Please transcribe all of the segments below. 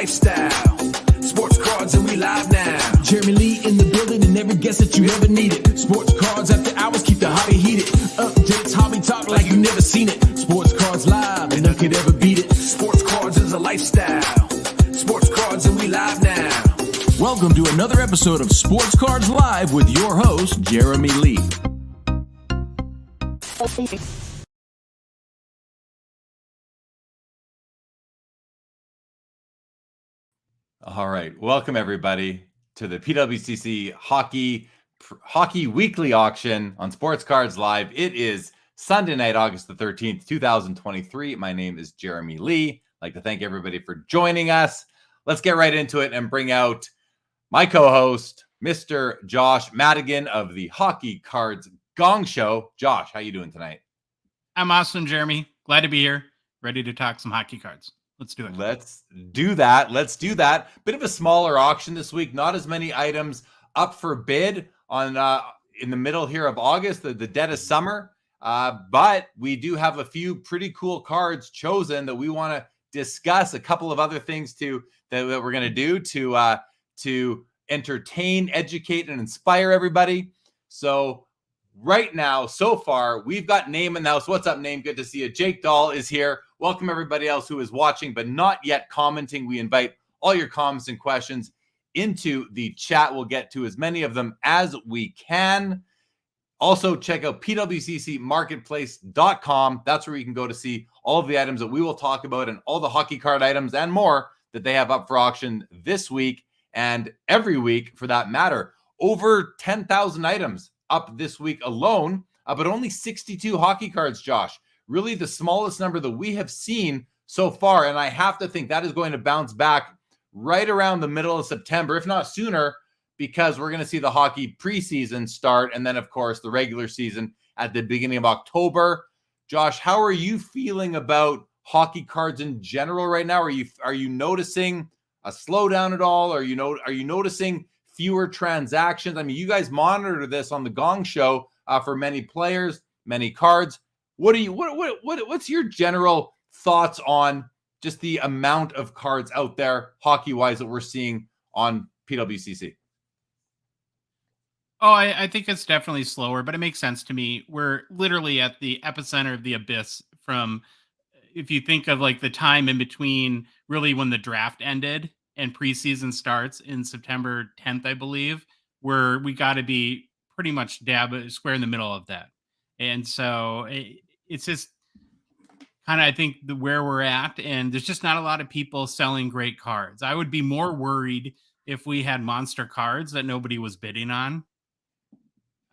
lifestyle. Sports cards and we live now. Jeremy Lee in the building and every guest that you ever needed. Sports cards after hours keep the hobby heated. Updates, hobby talk like you never seen it. Sports cards live and none could ever beat it. Sports cards is a lifestyle. Sports cards and we live now. Welcome to another episode of Sports Cards Live with your host, Jeremy Lee. All right. Welcome, everybody, to the PWCC Hockey Weekly Auction on Sports Cards Live. It is Sunday night, August the 13th, 2023. My name is Jeremy Lee. I'd like to thank everybody for joining us. Let's get right into it and bring out my co-host, Mr. Josh Madigan of the Hockey Cards Gongshow. Josh, how you doing tonight? I'm awesome, Jeremy. Glad to be here. Ready to talk some hockey cards. Let's do it. Let's do that. Bit of a smaller auction this week. Not as many items up for bid on in the middle here of August, the dead of summer. But we do have a few pretty cool cards chosen that we want to discuss. A couple of other things that we're going to do to entertain, educate, and inspire everybody. So right now, so far, we've got Name in the house. What's up, Name? Good to see you. Jake Dahl is here. Welcome everybody else who is watching but not yet commenting. We invite all your comments and questions into the chat. We'll get to as many of them as we can. Also, check out PWCC Marketplace.com. That's where you can go to see all of the items that we will talk about and all the hockey card items and more that they have up for auction this week and every week for that matter. Over 10,000 items up this week alone, but only 62 hockey cards, Josh. Really the smallest number that we have seen so far. And I have to think that is going to bounce back right around the middle of September, if not sooner, because we're going to see the hockey preseason start. And then, of course, the regular season at the beginning of October. Josh, how are you feeling about hockey cards in general right now? Are you noticing a slowdown at all? Are you noticing fewer transactions? I mean, you guys monitor this on the Gong Show for many players, many cards. What's your general thoughts on just the amount of cards out there hockey-wise that we're seeing on PWCC? Oh, I think it's definitely slower, but it makes sense to me. We're literally at the epicenter of the abyss from, if you think of like the time in between really when the draft ended and preseason starts in September 10th, I believe, where we got to be pretty much square in the middle of that. And so it's just kind of, I think, where we're at. And there's just not a lot of people selling great cards. I would be more worried if we had monster cards that nobody was bidding on.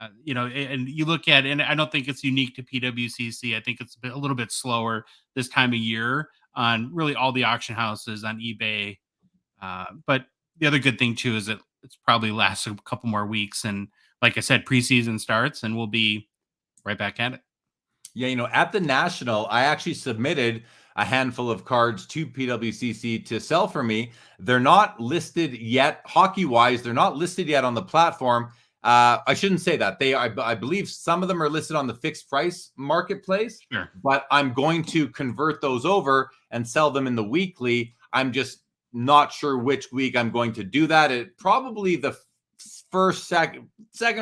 And you look at, and I don't think it's unique to PWCC. I think it's a little bit slower this time of year on really all the auction houses on eBay. But the other good thing too is that it's probably lasts a couple more weeks. And like I said, preseason starts and we'll be right back at it. Yeah, at the National, I actually submitted a handful of cards to PWCC to sell for me. They're not listed yet, hockey-wise. They're not listed yet on the platform. I shouldn't say that. I believe some of them are listed on the fixed price marketplace, sure, but I'm going to convert those over and sell them in the weekly. I'm just not sure which week I'm going to do that. It probably the second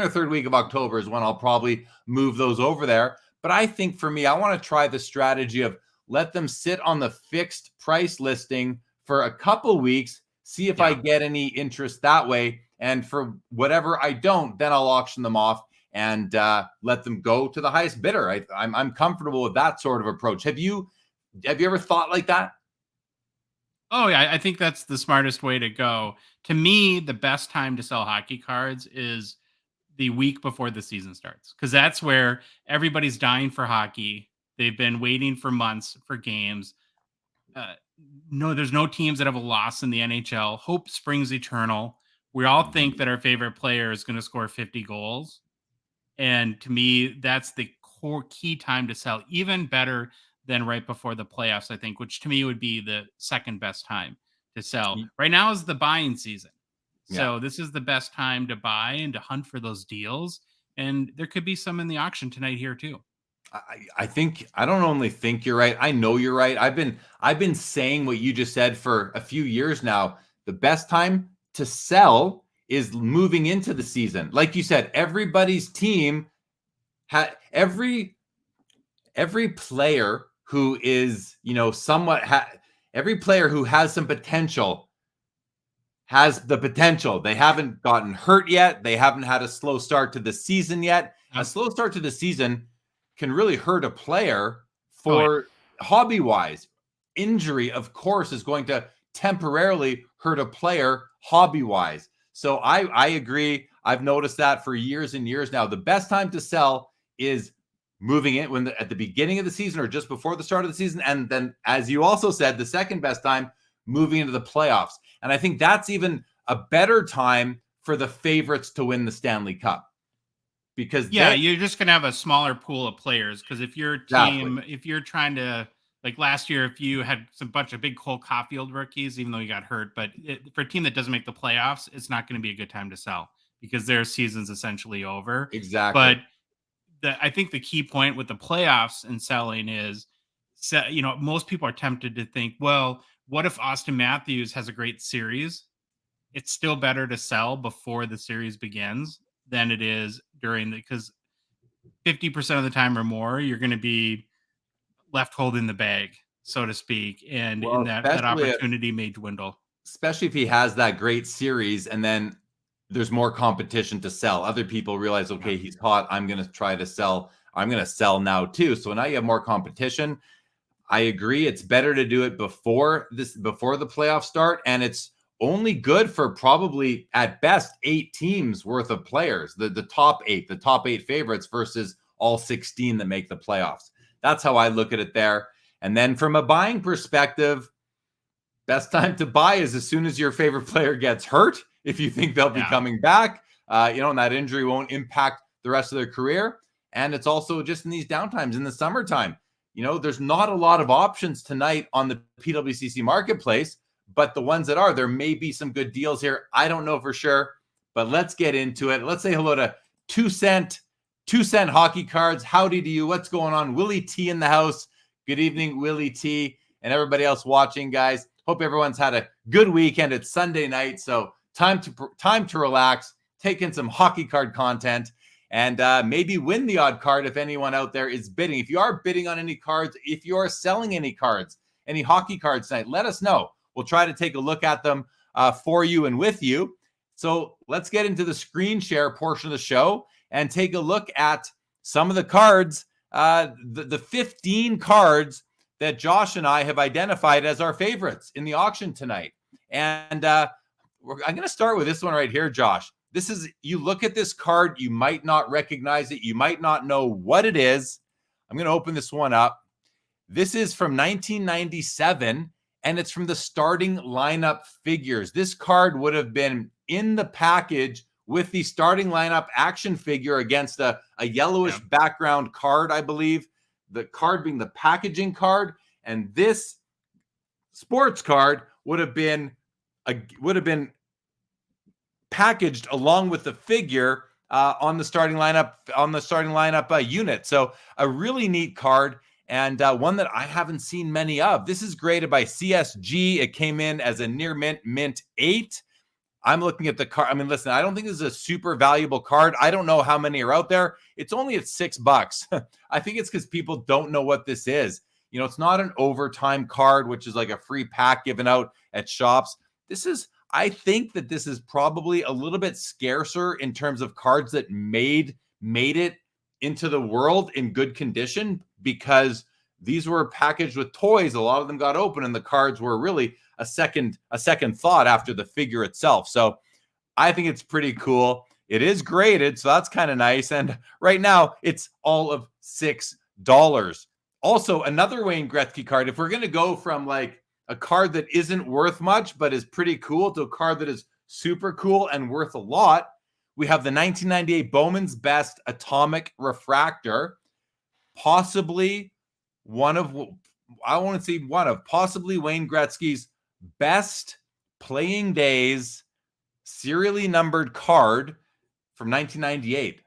or third week of October is when I'll probably move those over there. But I think for me, I want to try the strategy of let them sit on the fixed price listing for a couple weeks, see if I get any interest that way. And for whatever I don't, then I'll auction them off and let them go to the highest bidder. I'm comfortable with that sort of approach. Have you ever thought like that? Oh, yeah, I think that's the smartest way to go. To me, the best time to sell hockey cards is the week before the season starts, because that's where everybody's dying for hockey. They've been waiting for months for games. No, there's no teams that have a loss in the NHL. Hope springs eternal. We all think that our favorite player is going to score 50 goals. And to me, that's the core key time to sell, even better than right before the playoffs, I think, which to me would be the second best time to sell. Right now is the buying season. So this is the best time to buy and to hunt for those deals. And there could be some in the auction tonight here too. I think I don't only think you're right. I know you're right. I've been saying what you just said for a few years now. The best time to sell is moving into the season. Like you said, everybody's team every player who is, every player who has some potential has the potential. They haven't gotten hurt yet. They haven't had a slow start to the season yet. A slow start to the season can really hurt a player for hobby wise. Injury, of course, is going to temporarily hurt a player hobby wise. So I agree. I've noticed that for years and years now. The best time to sell is moving in at the beginning of the season or just before the start of the season. And then, as you also said, the second best time, moving into the playoffs. And I think that's even a better time for the favorites to win the Stanley Cup. Because you're just going to have a smaller pool of players. Because if your team, if you're trying to, like last year, if you had some bunch of big Cole Caulfield rookies, even though he got hurt, but for a team that doesn't make the playoffs, it's not going to be a good time to sell because their season's essentially over. Exactly. But I think the key point with the playoffs and selling is, most people are tempted to think, well, what if Austin Matthews has a great series? It's still better to sell before the series begins than it is because 50% of the time or more, you're going to be left holding the bag, so to speak. And that opportunity may dwindle. Especially if he has that great series and then there's more competition to sell. Other people realize, okay, he's hot. I'm going to try to sell. I'm going to sell now too. So now you have more competition. I agree. It's better to do it before the playoffs start. And it's only good for probably at best 8 teams worth of players, the top 8 favorites versus all 16 that make the playoffs. That's how I look at it there. And then from a buying perspective, best time to buy is as soon as your favorite player gets hurt. If you think they'll be coming back, and that injury won't impact the rest of their career. And it's also just in these downtimes in the summertime. There's not a lot of options tonight on the PWCC Marketplace, but the ones that are, there may be some good deals here. I don't know for sure, but let's get into it. Let's say hello to 2 Cent Hockey Cards. Howdy to you. What's going on? Willie T in the house. Good evening, Willie T, and everybody else watching, guys. Hope everyone's had a good weekend. It's Sunday night, so time to relax, take in some hockey card content, and maybe win the odd card if anyone out there is bidding. If you are bidding on any cards, if you are selling any cards, any hockey cards tonight, let us know. We'll try to take a look at them for you and with you. So let's get into the screen share portion of the show and take a look at some of the cards, the 15 cards that Josh and I have identified as our favorites in the auction tonight. And I'm going to start with this one right here, Josh. You look at this card, you might not recognize it. You might not know what it is. I'm going to open this one up. This is from 1997, and it's from the starting lineup figures. This card would have been in the package with the starting lineup action figure against a yellowish background card, I believe. The card being the packaging card, and this sports card would have been packaged along with the figure on the starting lineup unit. So a really neat card, and one that I haven't seen many of. This is graded by CSG. It came in as a near mint 8. I'm looking at the card. I mean, listen, I don't think this is a super valuable card. I don't know how many are out there. It's only at $6. I think it's because people don't know what this is. It's not an overtime card, which is like a free pack given out at shops. I think that this is probably a little bit scarcer in terms of cards that made it into the world in good condition, because these were packaged with toys. A lot of them got open, and the cards were really a second thought after the figure itself. So I think it's pretty cool. It is graded, so that's kind of nice. And right now it's all of $6. Also, another Wayne Gretzky card. If we're going to go from like a card that isn't worth much but is pretty cool to a card that is super cool and worth a lot, we have the 1998 Bowman's Best Atomic Refractor, possibly possibly Wayne Gretzky's best playing days serially numbered card from 1998.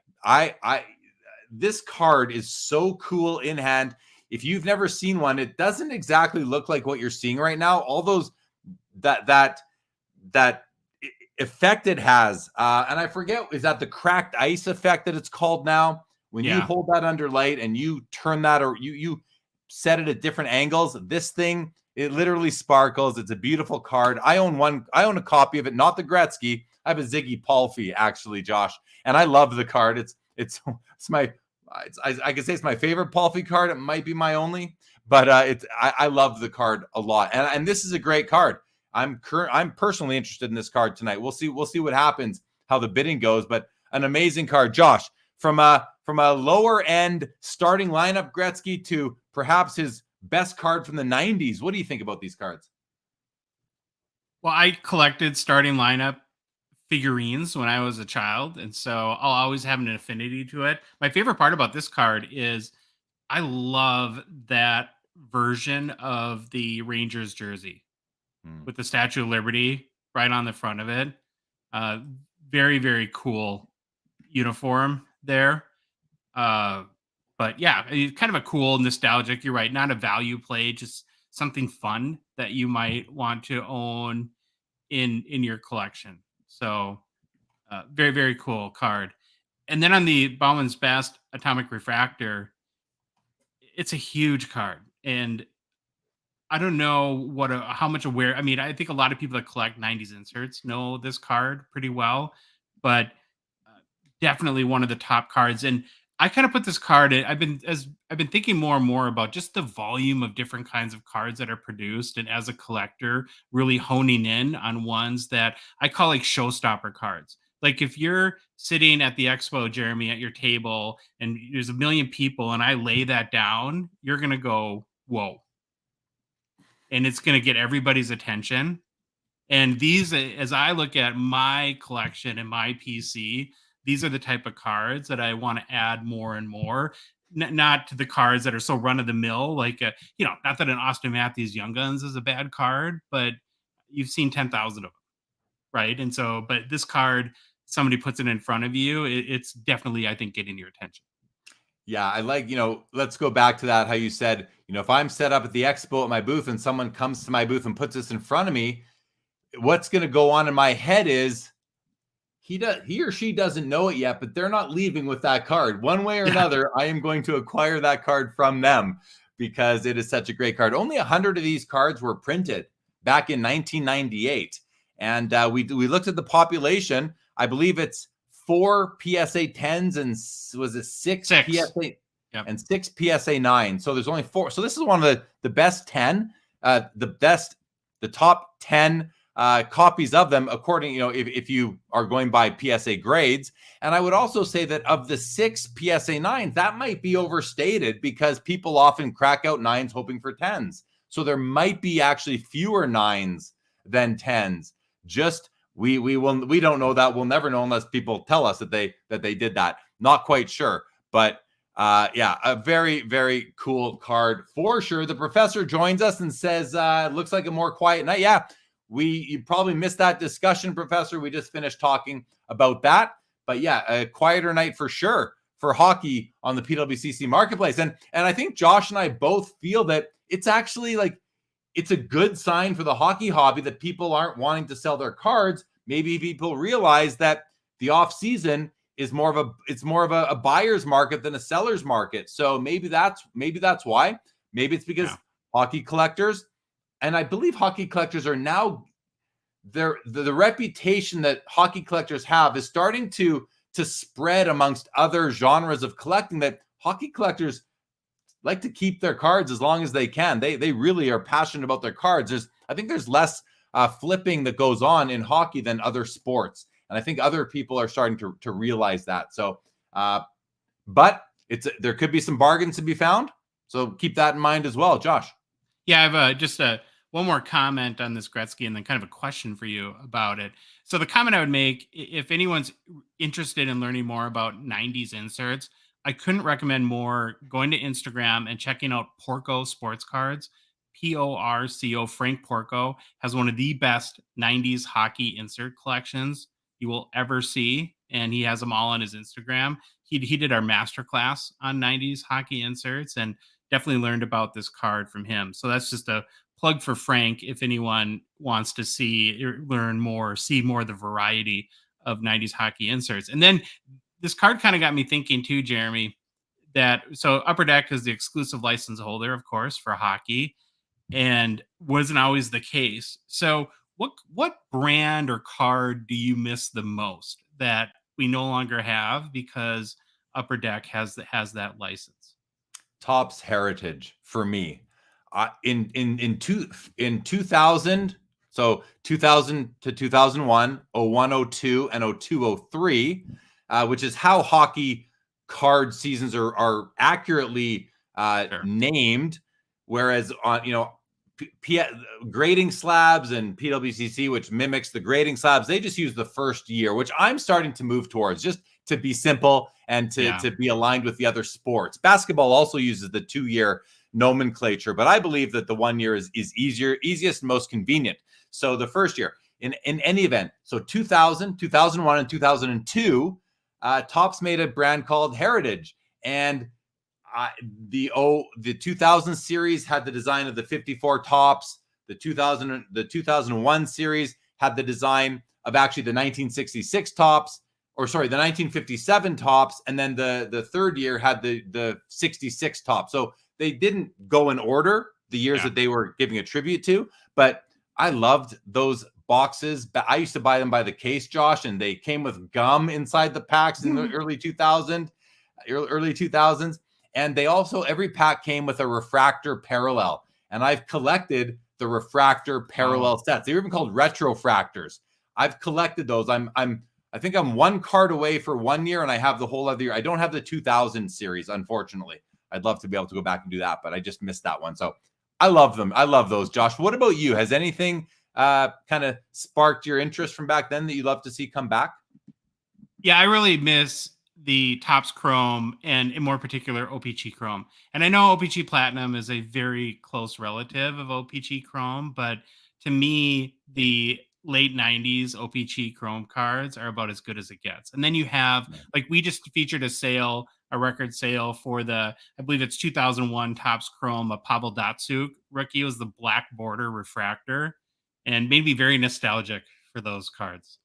this card is so cool in hand. If you've never seen one, it doesn't exactly look like what you're seeing right now. All those that effect it has, and I forget, is that the cracked ice effect that it's called now? When you hold that under light and you turn that, or you set it at different angles, this thing, it literally sparkles. It's a beautiful card. I own a copy of it, not the Gretzky. I have a Ziggy Palffy, actually, Josh, and I love the card. It's my, I can say it's my favorite Palffy card. It might be my only, but I love the card a lot, and this is a great card. I'm personally interested in this card tonight. We'll see what happens, how the bidding goes, but an amazing card, Josh. From a lower end starting lineup Gretzky to perhaps his best card from the 90s. What do you think about these cards? Well, I collected starting lineup figurines when I was a child, and so I'll always have an affinity to it. My favorite part about this card is I love that version of the Rangers jersey with the Statue of Liberty right on the front of it. Very, very cool uniform there. But yeah, it's kind of a cool nostalgic. You're right, not a value play, just something fun that you might want to own in your collection. So very, very cool card. And then on the Bowman's Best Atomic Refractor, it's a huge card. And I don't know how much aware. I mean, I think a lot of people that collect 90s inserts know this card pretty well, but definitely one of the top cards. And I kind of put this card in. I've been thinking more and more about just the volume of different kinds of cards that are produced, and as a collector, really honing in on ones that I call like showstopper cards. Like if you're sitting at the expo, Jeremy, at your table, and there's a million people, and I lay that down, you're gonna go, whoa. And it's going to get everybody's attention. And these, as I look at my collection and my PC, these are the type of cards that I want to add more and more. Not to the cards that are so run of the mill, like, not that an Austin Matthews Young Guns is a bad card, but you've seen 10,000 of them, right? And so, but this card, somebody puts it in front of you, it's definitely, I think, getting your attention. Yeah, I like, let's go back to that, how you said, if I'm set up at the expo at my booth and someone comes to my booth and puts this in front of me, what's going to go on in my head is he or she doesn't know it yet, but they're not leaving with that card. One way or another, I am going to acquire that card from them because it is such a great card. Only 100 of these cards were printed back in 1998. And we looked at the population. I believe it's 4 PSA 10s and was it 6 PSA and 6 PSA 9. So there's only 4. So this is one of the best 10, the top 10 copies of them, according, if you are going by PSA grades. And I would also say that of the 6 PSA 9s, that might be overstated because people often crack out 9s hoping for 10s. So there might be actually fewer 9s than 10s. Just we don't know that. We'll never know unless people tell us that they did that. Not quite sure, but a very, very cool card for sure. The professor joins us and says, looks like a more quiet night. Yeah, you probably missed that discussion, Professor. We just finished talking about that, but yeah, a quieter night for sure for hockey on the PWCC Marketplace. And I think Josh and I both feel that it's actually it's a good sign for the hockey hobby that people aren't wanting to sell their cards. Maybe people realize that the off season is more of a buyer's market than a seller's market. So maybe that's why. Maybe it's because hockey collectors, and I believe hockey collectors are now the reputation that hockey collectors have is starting to spread amongst other genres of collecting, that hockey collectors like to keep their cards as long as they can. They really are passionate about their cards. I think there's less flipping that goes on in hockey than other sports. And I think other people are starting to realize that. So, but there could be some bargains to be found. So keep that in mind as well, Josh. Yeah, I have just one more comment on this Gretzky and then kind of a question for you about it. So the comment I would make, if anyone's interested in learning more about 90s inserts, I couldn't recommend more going to Instagram and checking out Porco Sports Cards. Porco. Frank Porco has one of the best 90s hockey insert collections you will ever see. and he has them all on his Instagram. He did our masterclass on 90s hockey inserts, and definitely learned about this card from him. So that's just a plug for Frank if anyone wants to see or learn more, see more of the variety of 90s hockey inserts. And then this card kind of got me thinking too, Jeremy, that so Upper Deck is the exclusive license holder, of course, for hockey, and wasn't always the case. So what brand or card do you miss the most that we no longer have because Upper Deck has that license? Topps Heritage for me. In 2000, so 2000 to 2001, 01, 02, and 02, 03, which is how hockey card seasons are accurately named. Whereas on grading slabs and PWCC, which mimics the grading slabs, they just use the first year, which I'm starting to move towards, just to be simple and to be aligned with the other sports. Basketball also uses the 2-year nomenclature, but I believe that the 1 year is easier, easiest, and most convenient. So the first year in any event, so 2000, 2001, and 2002, Topps made a brand called Heritage, and the 2000 series had the design of the 54 Topps. The 2001 series had the design of actually the 1966 Topps, or sorry, the 1957 Topps, and then the third year had the 66 Topps. So they didn't go in order the years that they were giving a tribute to, but I loved those boxes. I used to buy them by the case, Josh, and they came with gum inside the packs in the early 2000s. And they also, every pack came with a refractor parallel. And I've collected the refractor parallel sets. They're even called retrofractors. I've collected those. I think I'm one card away for 1 year, and I have the whole other year. I don't have the 2000 series, unfortunately. I'd love to be able to go back and do that, but I just missed that one. So I love them. I love those, Josh. What about you? Has anything kind of sparked your interest from back then that you'd love to see come back? Yeah, I really miss the Topps Chrome and in more particular OPC Chrome. And I know OPC Platinum is a very close relative of OPC Chrome, but to me, the late 90s OPC Chrome cards are about as good as it gets. And then you have, like, we just featured a record sale for I believe it's 2001 Topps Chrome, a Pavel Datsyuk rookie. It was the black border refractor and made me very nostalgic for those cards.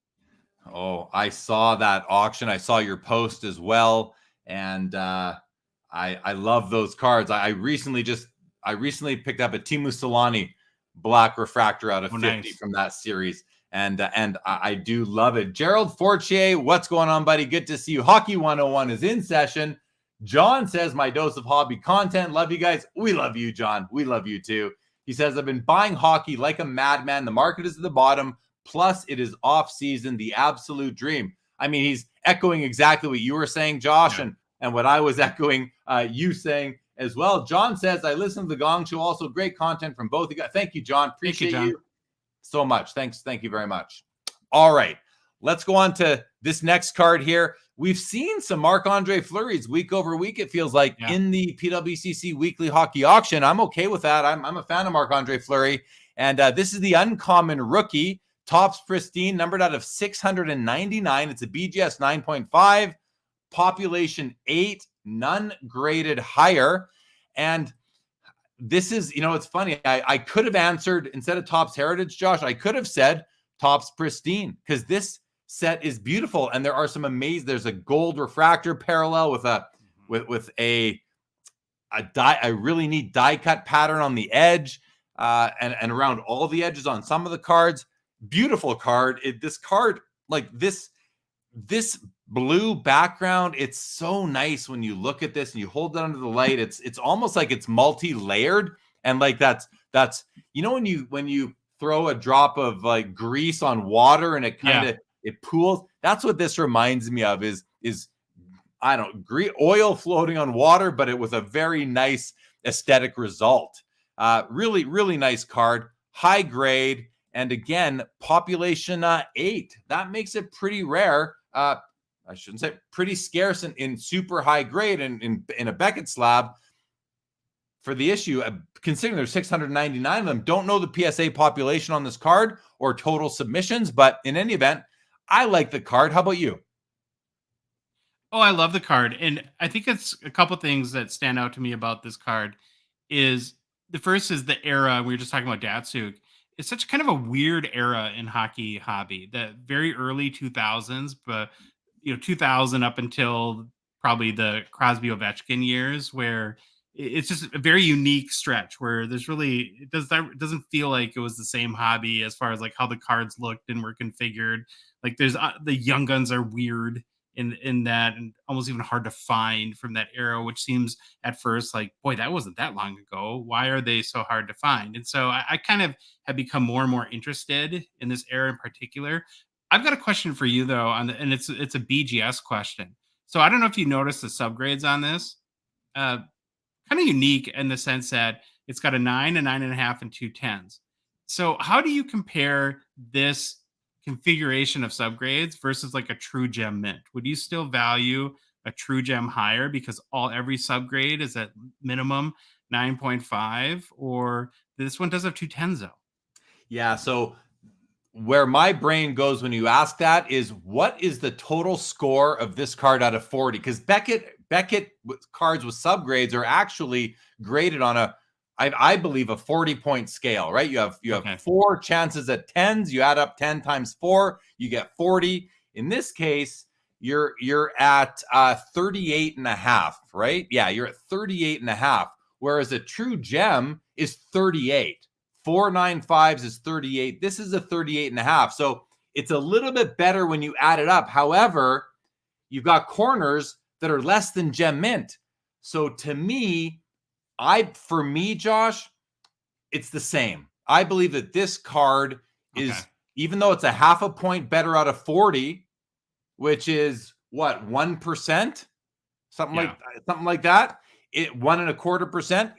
Oh, I saw that auction. I saw your post as well. And I love those cards. I recently picked up a Teemu Selanne black refractor out of 50 from that series. And I do love it. Gerald Fortier, what's going on, buddy? Good to see you. Hockey 101 is in session. John says, my dose of hobby content. Love you guys. We love you, John. We love you too. He says, I've been buying hockey like a madman. The market is at the bottom. Plus, it is off season, the absolute dream. I mean, he's echoing exactly what you were saying, Josh, and what I was echoing you saying as well. John says, I listen to the Gong Show. Also, great content from both of you guys. Thank you, John. Appreciate you so much. Thanks. Thank you very much. All right. Let's go on to this next card here. We've seen some Marc-Andre Fleury's week over week, it feels like, in the PWCC weekly hockey auction. I'm okay with that. I'm a fan of Marc-Andre Fleury. And this is the uncommon rookie. Topps Pristine, numbered out of 699. It's a BGS 9.5, population 8, none graded higher. And this is, it's funny. I could have answered, instead of Topps Heritage, Josh, I could have said Topps Pristine, because this set is beautiful. And there are some amazing, there's a gold refractor parallel with a really neat die cut pattern on the edge and around all the edges on some of the cards. Beautiful card. This card, like this blue background, it's so nice when you look at this and you hold it under the light. It's almost like it's multi-layered, and like that's when you throw a drop of like grease on water and it kind of it pools. That's what this reminds me of. Is I don't know, oil floating on water, but it was a very nice aesthetic result. Really, really nice card. High grade. And again, population 8. That makes it pretty rare. I shouldn't say pretty scarce in super high grade and in a Beckett slab for the issue. Considering there's 699 of them, don't know the PSA population on this card or total submissions. But in any event, I like the card. How about you? Oh, I love the card. And I think it's a couple things that stand out to me about this card is the first is the era. We were just talking about Datsuk. It's such kind of a weird era in hockey hobby, the very early 2000s, but 2000 up until probably the Crosby Ovechkin years, where it's just a very unique stretch where there's really it doesn't feel like it was the same hobby as far as like how the cards looked and were configured. Like there's the young guns are weird in that, and almost even hard to find from that era, which seems at first like, boy, that wasn't that long ago. Why are they so hard to find? And so I kind of have become more and more interested in this era in particular. I've got a question for you though, and it's a BGS question. So I don't know if you noticed the subgrades on this. Kind of unique in the sense that it's got a 9, a 9.5, and 2 10s. So how do you compare this configuration of subgrades versus like a true gem mint? Would you still value a true gem higher because every subgrade is at minimum 9.5, or this one does have 2 10s though? Yeah. So where my brain goes when you ask that is, what is the total score of this card out of 40? Because Beckett cards with subgrades are actually graded on I believe a 40-point scale, right? You have Okay. 4 chances at 10s. You add up 10 times 4, you get 40. In this case, you're at 38.5, right? Yeah, you're at 38.5. Whereas a true gem is 38. 495s is 38. This is a 38.5. So it's a little bit better when you add it up. However, you've got corners that are less than gem mint. So to me, Josh, it's the same. I believe that this card is, even though it's a half a point better out of 40, which is what, 1%, something like that. 1.25%.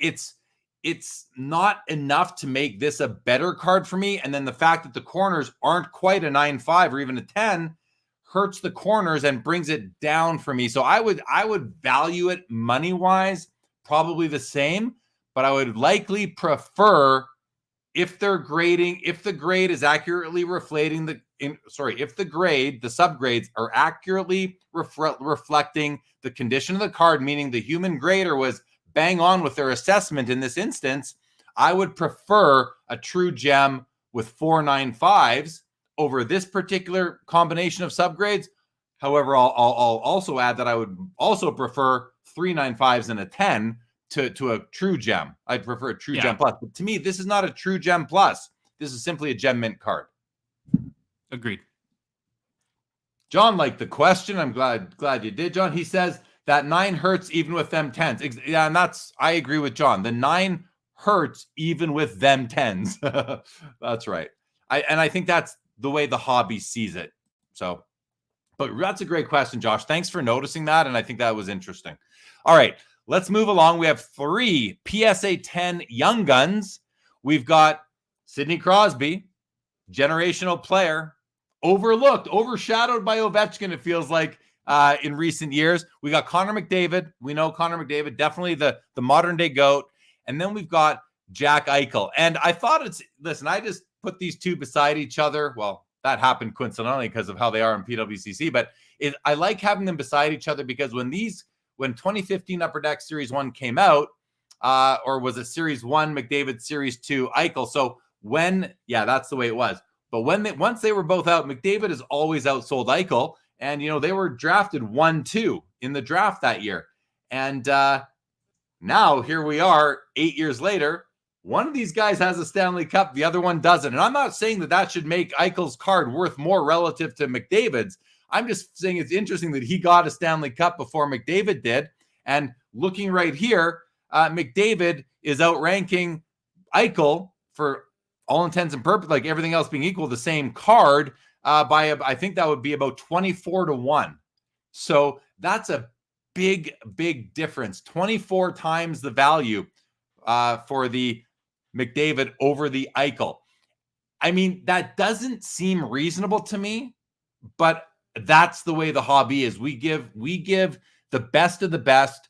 It's not enough to make this a better card for me. And then the fact that the corners aren't quite a 9.5 or even a 10 hurts the corners and brings it down for me. So I would value it money wise probably the same, but I would likely prefer, if the grade is accurately reflecting the subgrades are accurately reflecting the condition of the card, meaning the human grader was bang on with their assessment in this instance, I would prefer a true gem with 4.95s over this particular combination of subgrades. However, I'll also add that I would also prefer 3.95s and a 10 to a true gem. I'd prefer a true gem plus. But to me, this is not a true gem plus. This is simply a gem mint card. Agreed. John liked the question. I'm glad you did, John. He says that 9 hurts even with them 10s. Yeah, and I agree with John. The 9 hurts even with them 10s. That's right. I think that's the way the hobby sees it. So, but that's a great question, Josh. Thanks for noticing that, and I think that was interesting. All right, let's move along. We have 3 PSA 10 Young Guns. We've got Sidney Crosby, generational player, overlooked, overshadowed by Ovechkin, it feels like, in recent years. We got Connor McDavid. We know Connor McDavid, definitely the modern day GOAT. And then we've got Jack Eichel. And I thought I just put these two beside each other. Well, that happened coincidentally because of how they are in PWCC, but I like having them beside each other because when 2015 Upper Deck Series 1 came out, or was it Series 1, McDavid, Series 2, Eichel. So that's the way it was. But once they were both out, McDavid has always outsold Eichel. And, they were drafted 1-2 in the draft that year. And now here we are 8 years later. One of these guys has a Stanley Cup. The other one doesn't. And I'm not saying that should make Eichel's card worth more relative to McDavid's. I'm just saying it's interesting that he got a Stanley Cup before McDavid did. And looking right here, McDavid is outranking Eichel for all intents and purposes, like everything else being equal, the same card by, I think that would be about 24-1. So that's a big, big difference. 24 times the value for the McDavid over the Eichel. I mean, that doesn't seem reasonable to me, but that's the way the hobby is. We give the best of the best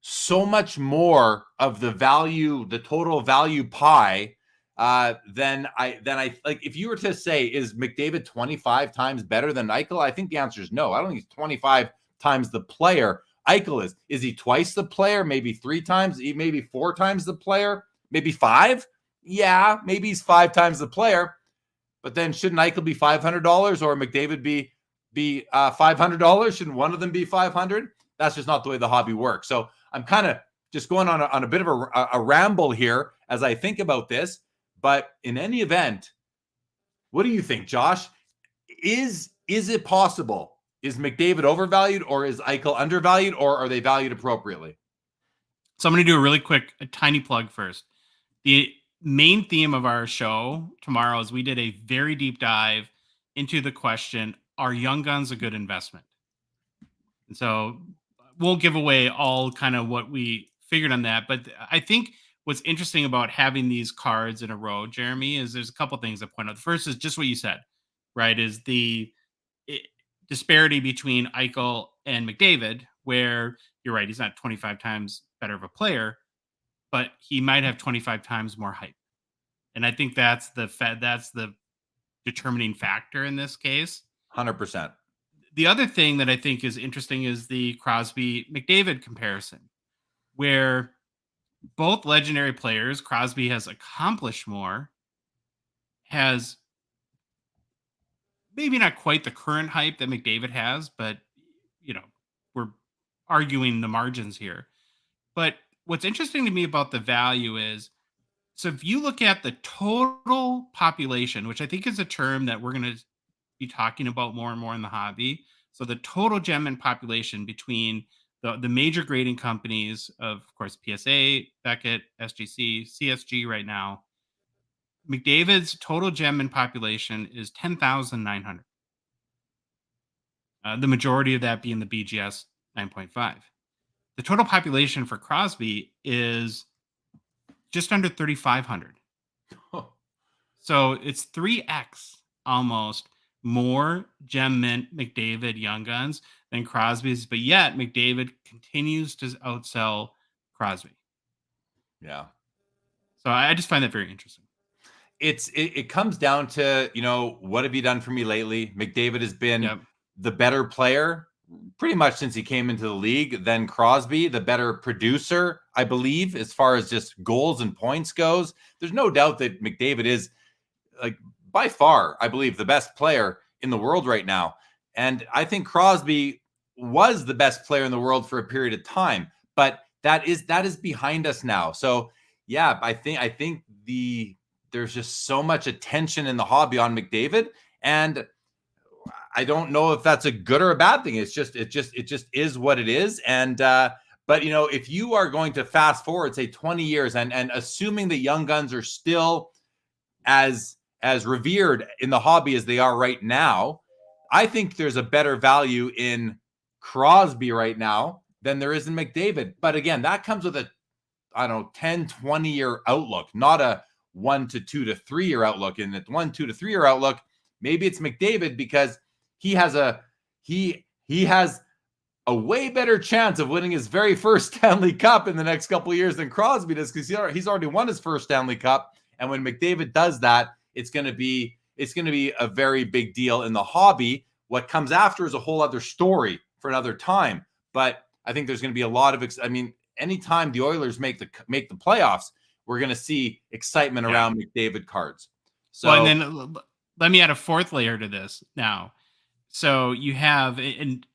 so much more of the value, the total value pie, than I like. If you were to say, is McDavid 25 times better than Eichel? I think the answer is no. I don't think he's 25 times the player Eichel is. Is he twice the player? Maybe 3 times, maybe 4 times the player, maybe 5. Yeah, maybe he's 5 times the player. But then shouldn't Eichel be $500 or McDavid be $500? Shouldn't one of them be 500? That's just not the way the hobby works. So I'm kind of just going on a bit of a ramble here as I think about this. But in any event, what do you think, Josh? Is it possible? Is McDavid overvalued or is Eichel undervalued, or are they valued appropriately? So I'm going to do a really quick, a tiny plug first. The main theme of our show tomorrow is we did a very deep dive into the question, are young guns a good investment? And so we'll give away all kind of what we figured on that. But I think what's interesting about having these cards in a row, Jeremy, is there's a couple things to point out. The first is just what you said, right? Is the disparity between Eichel and McDavid, where you're right, he's not 25 times better of a player, but he might have 25 times more hype. And I think that's the determining factor in this case. 100%. The other thing that I think is interesting is the Crosby-McDavid comparison, where both legendary players, Crosby has accomplished more, has maybe not quite the current hype that McDavid has, but, we're arguing the margins here. But what's interesting to me about the value is, so if you look at the total population, which I think is a term that we're going to be talking about more and more in the hobby. So the total gem population between the major grading companies of course, PSA, Beckett, SGC, CSG right now, McDavid's total gem population is 10,900. The majority of that being the BGS 9.5. The total population for Crosby is just under 3,500. So it's 3x almost more gem mint McDavid Young Guns than Crosby's, but yet McDavid continues to outsell Crosby. Yeah. So I just find that very interesting. It comes down to, what have you done for me lately? McDavid has been the better player pretty much since he came into the league than Crosby, the better producer, I believe, as far as just goals and points goes. There's no doubt that McDavid is, like, by far, I believe, the best player in the world right now. And I think Crosby was the best player in the world for a period of time, but that is behind us now. So yeah, I think there's just so much attention in the hobby on McDavid, and I don't know if that's a good or a bad thing. It just is what it is. And but if you are going to fast forward, say 20 years, and assuming the young guns are still as revered in the hobby as they are right now, I think there's a better value in Crosby right now than there is in McDavid. But again, that comes with a 10, 20 year outlook, not a 1 to 2 to 3 year outlook. In that 1, 2 to 3 year outlook, maybe it's McDavid because he has a way better chance of winning his very first Stanley Cup in the next couple of years than Crosby does, because he's already won his first Stanley Cup. And when McDavid does that, it's going to be a very big deal in the hobby. What comes after is a whole other story for another time. But I think there's going to be a lot of anytime the Oilers make the playoffs, we're going to see excitement around McDavid cards. So, and then let me add a fourth layer to this now. So you have, and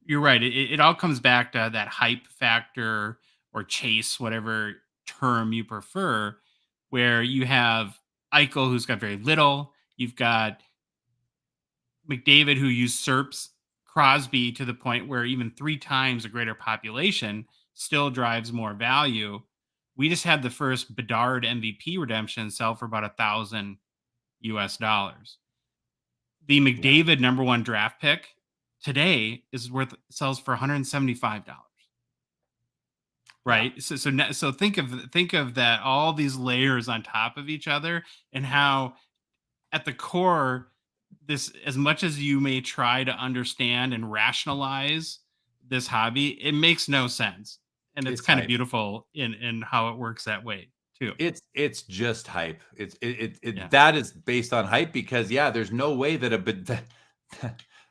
you're right, it all comes back to that hype factor or chase, whatever term you prefer, where you have Eichel, who's got very little. You've got McDavid, who usurps Crosby to the point where even 3 times a greater population still drives more value. We just had the first Bedard MVP redemption sell for about $1,000 US. The McDavid number 1 draft pick today sells for $175. Right. Yeah. So think of that, all these layers on top of each other, and how at the core, this, as much as you may try to understand and rationalize this hobby, it makes no sense. And it's kind of beautiful in how it works that way too. It's just hype. That is based on hype, because there's no way that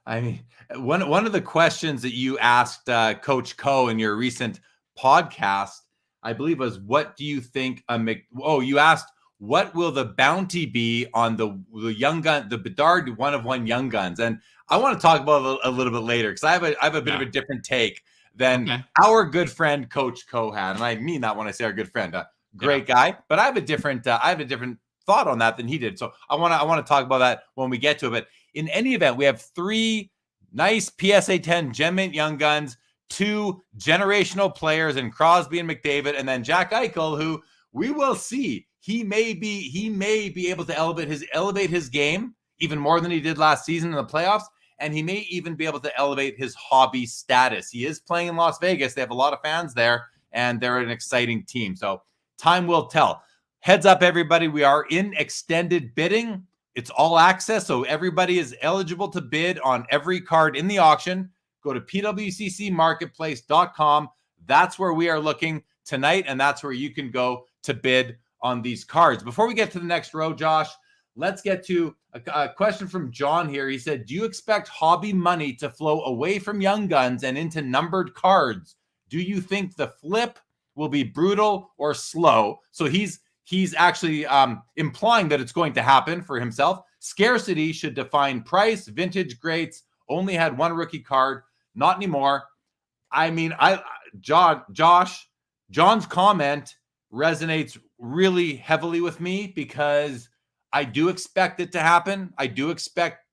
I mean, one of the questions that you asked Coach Co in your recent podcast, I believe, was, "What do you think you asked what will the bounty be on the young gun, the Bedard one of one young guns?" And I want to talk about it a little bit later because I have a bit of a different take than our good friend Coach Co had, and I mean that when I say our good friend, great guy, but I have a different thought on that than he did. So I want to talk about that when we get to it. But in any event, we have 3 nice PSA 10 Gem Mint Young Guns, 2 generational players in Crosby and McDavid, and then Jack Eichel, who we will see. He may be able to elevate his game even more than he did last season in the playoffs, and he may even be able to elevate his hobby status. He is playing in Las Vegas. They have a lot of fans there, and they're an exciting team. So time will tell. Heads up, everybody. We are in extended bidding. It's all access, so everybody is eligible to bid on every card in the auction. Go to PWCCmarketplace.com. That's where we are looking tonight, and that's where you can go to bid on these cards. Before we get to the next row, Josh, let's get to a question from John here. He said, "Do you expect hobby money to flow away from Young Guns and into numbered cards? Do you think the flip will be brutal or slow?" So he's actually implying that it's going to happen for himself. "Scarcity should define price. Vintage greats only had 1 rookie card. Not anymore." I mean, John's comment resonates really heavily with me because I do expect it to happen. I do expect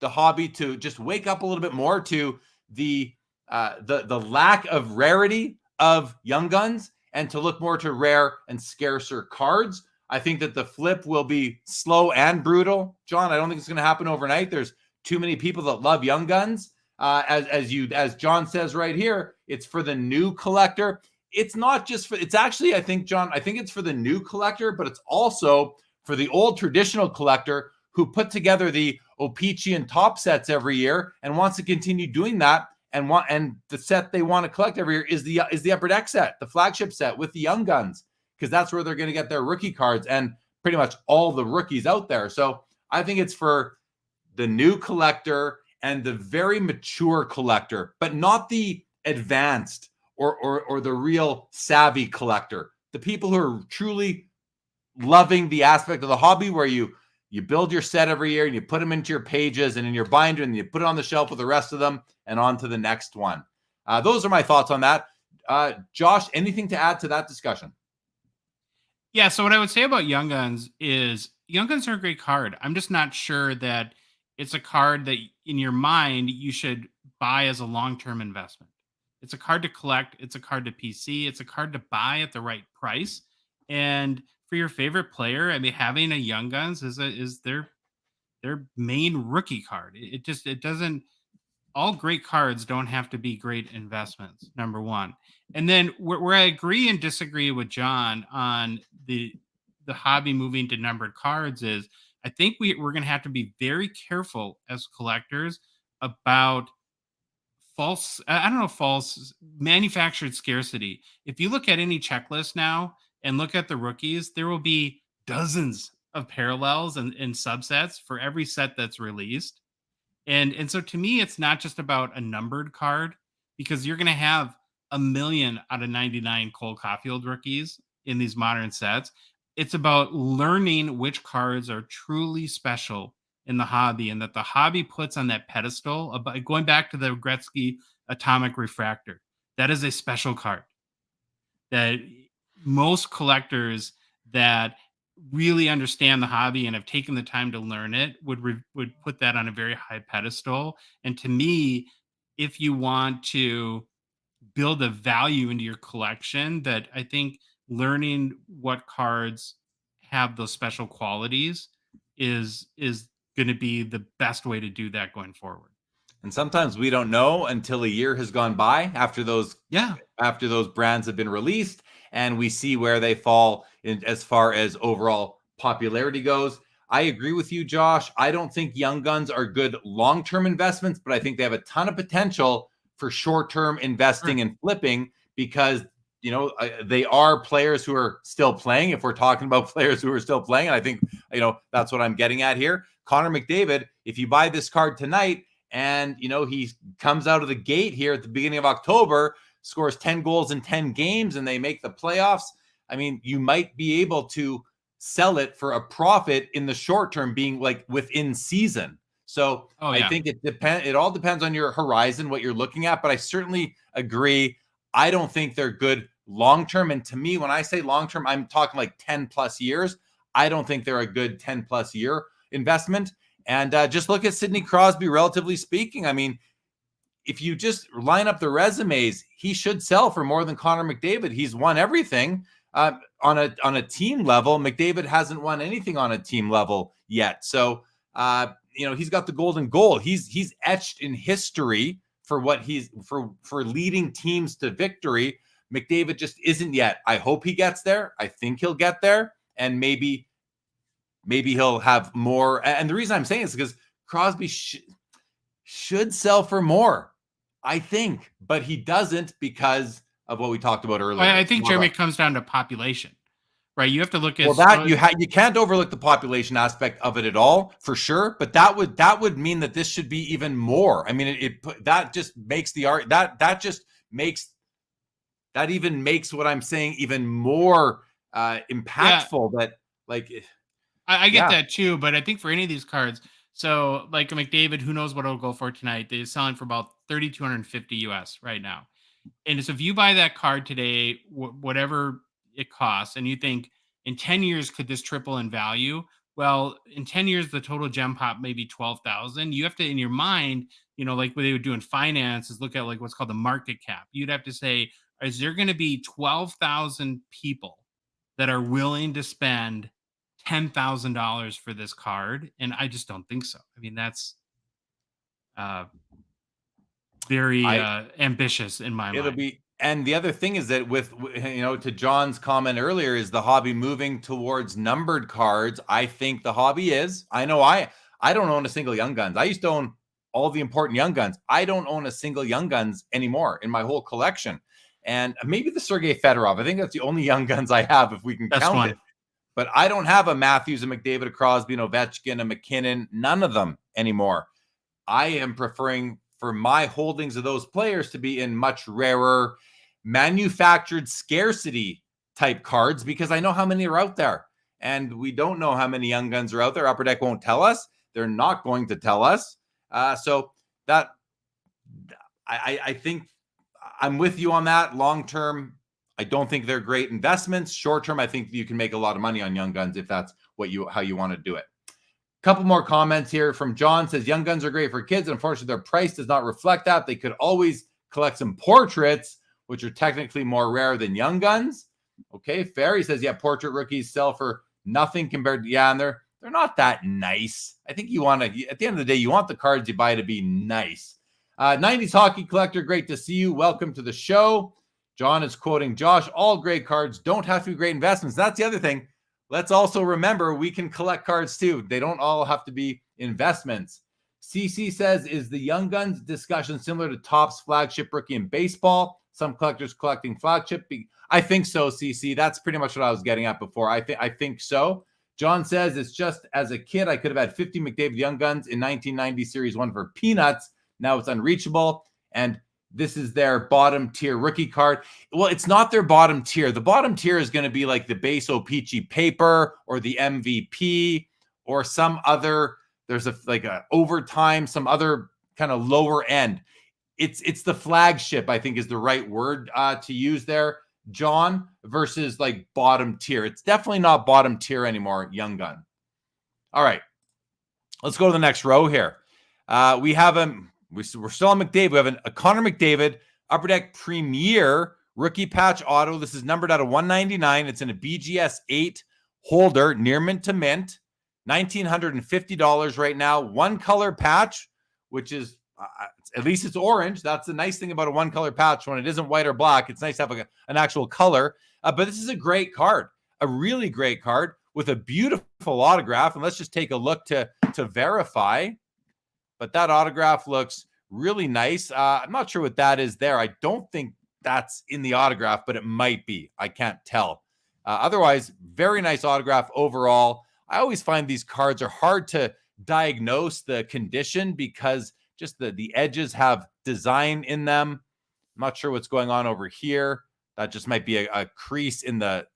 the hobby to just wake up a little bit more to the lack of rarity of Young Guns and to look more to rare and scarcer cards. I think that the flip will be slow and brutal. John, I don't think it's going to happen overnight. There's too many people that love Young Guns. As John says right here, it's for the new collector. It's not just for, it's actually, I think it's for the new collector, but it's also for the old traditional collector who put together the O-Pee-Chee and Top sets every year and wants to continue doing that. And the set they want to collect every year is the Upper Deck set, the flagship set with the Young Guns, because that's where they're going to get their rookie cards and pretty much all the rookies out there. So I think it's for the new collector and the very mature collector, but not the advanced or the real savvy collector. The people who are truly loving the aspect of the hobby where you build your set every year and you put them into your pages and in your binder and you put it on the shelf with the rest of them and on to the next one. Those are my thoughts on that. Josh, anything to add to that discussion? Yeah, so what I would say about Young Guns is Young Guns are a great card. I'm just not sure that it's a card that in your mind you should buy as a long-term investment. It's a card to collect. It's a card to PC. It's a card to buy at the right price. And for your favorite player, I mean, having a Young Guns is their main rookie card. It doesn't. All great cards don't have to be great investments. Number one, and then where I agree and disagree with John on the hobby moving to numbered cards is I think we're going to have to be very careful as collectors about false manufactured scarcity. If you look at any checklist now and look at the rookies, there will be dozens of parallels and subsets for every set that's released. And so to me, it's not just about a numbered card because you're going to have 1 million out of 99 Cole Caulfield rookies in these modern sets. It's about learning which cards are truly special in the hobby and that the hobby puts on that pedestal. About going back to the Gretzky Atomic Refractor, that is a special card that most collectors that really understand the hobby and have taken the time to learn it would put that on a very high pedestal. And to me, if you want to build a value into your collection, that I think learning what cards have those special qualities is going to be the best way to do that going forward. And sometimes we don't know until a year has gone by after those brands have been released and we see where they fall in as far as overall popularity goes. I agree with you, Josh. I don't think Young Guns are good long-term investments, but I think they have a ton of potential for short-term investing and flipping because, you know, they are players who are still playing. If we're talking about players who are still playing, and I think, you know, that's what I'm getting at here. Connor McDavid, if you buy this card tonight And, he comes out of the gate here at the beginning of October, scores 10 goals in 10 games, and they make the playoffs. I mean, you might be able to sell it for a profit in the short term, being like within season. So I think it all depends on your horizon, what you're looking at. But I certainly agree. I don't think they're good long-term. And to me, when I say long-term, I'm talking like 10 plus years. I don't think they're a good 10 plus year investment. And just look at Sidney Crosby, relatively speaking. I mean, if you just line up the resumes, he should sell for more than Connor McDavid. He's won everything on a team level. McDavid hasn't won anything on a team level yet. So, he's got the golden goal. He's etched in history for what he's for leading teams to victory. McDavid just isn't yet. I hope he gets there. I think he'll get there, and maybe he'll have more. And the reason I'm saying is because Crosby should sell for more, I think, but he doesn't because of what we talked about earlier. I think, Jeremy, it comes down to population, right? You have to look at you can't overlook the population aspect of it at all, for sure. But that would mean that this should be even more. I mean, that just makes that even makes what I'm saying even more impactful. Yeah. That like. I get that too, but I think for any of these cards, so like McDavid, who knows what it'll go for tonight? They're selling for about $3,250 US right now. And so if you buy that card today, whatever it costs, and you think in 10 years, could this triple in value? Well, in 10 years, the total gem pop may be 12,000. You have to, in your mind, like what they would do in finance is look at like what's called the market cap. You'd have to say, is there going to be 12,000 people that are willing to spend $10,000 for this card? And I just don't think so. I mean, that's very ambitious in my mind. And the other thing is that with, to John's comment earlier, is the hobby moving towards numbered cards. I think the hobby is. I know I don't own a single Young Guns. I used to own all the important Young Guns. I don't own a single Young Guns anymore in my whole collection. And maybe the Sergei Fedorov. I think that's the only Young Guns I have, if we can count it. But I don't have a Matthews, a McDavid, a Crosby, an Ovechkin, a McKinnon, none of them anymore. I am preferring for my holdings of those players to be in much rarer, manufactured scarcity type cards, because I know how many are out there. And we don't know how many Young Guns are out there. Upper Deck won't tell us. They're not going to tell us. So that I think I'm with you on that. Long term, I don't think they're great investments. Short term, I think you can make a lot of money on Young Guns if that's how you want to do it. Couple more comments here from John. Says Young Guns are great for kids. Unfortunately, their price does not reflect that. They could always collect some portraits, which are technically more rare than Young Guns. Okay, fair. He says, portrait rookies sell for nothing compared to, and they're not that nice. I think you want to, at the end of the day, you want the cards you buy to be nice. 90s Hockey Collector, great to see you. Welcome to the show. John is quoting Josh, all great cards don't have to be great investments. That's the other thing. Let's also remember we can collect cards too. They don't all have to be investments. CC says, is the Young Guns discussion similar to Topps flagship rookie in baseball? Some collectors collecting flagship. I think so, CC. That's pretty much what I was getting at before. I think so. John says, it's just as a kid, I could have had 50 McDavid Young Guns in 1990 Series 1 for peanuts. Now it's unreachable. And this is their bottom tier rookie card. Well, it's not their bottom tier. The bottom tier is going to be like the base O-Pee-Chee paper or the MVP or some other, there's a overtime, some other kind of lower end. It's the flagship, I think is the right word to use there, John, versus like bottom tier. It's definitely not bottom tier anymore, Young Gun. All right, let's go to the next row here. We have we're still on McDavid. We have a Connor McDavid Upper Deck Premier rookie patch auto. This is numbered out of 199. It's in a BGS 8 holder, near mint to mint. $1,950 right now. One color patch, which is at least it's orange. That's the nice thing about a one color patch. When it isn't white or black, it's nice to have an actual color. But this is a great card, a really great card with a beautiful autograph. And let's just take a look to verify. But that autograph looks really nice. I'm not sure what that is there. I don't think that's in the autograph, but it might be. I can't tell. Otherwise, very nice autograph overall. I always find these cards are hard to diagnose the condition because just the edges have design in them. I'm not sure what's going on over here. That just might be a crease in the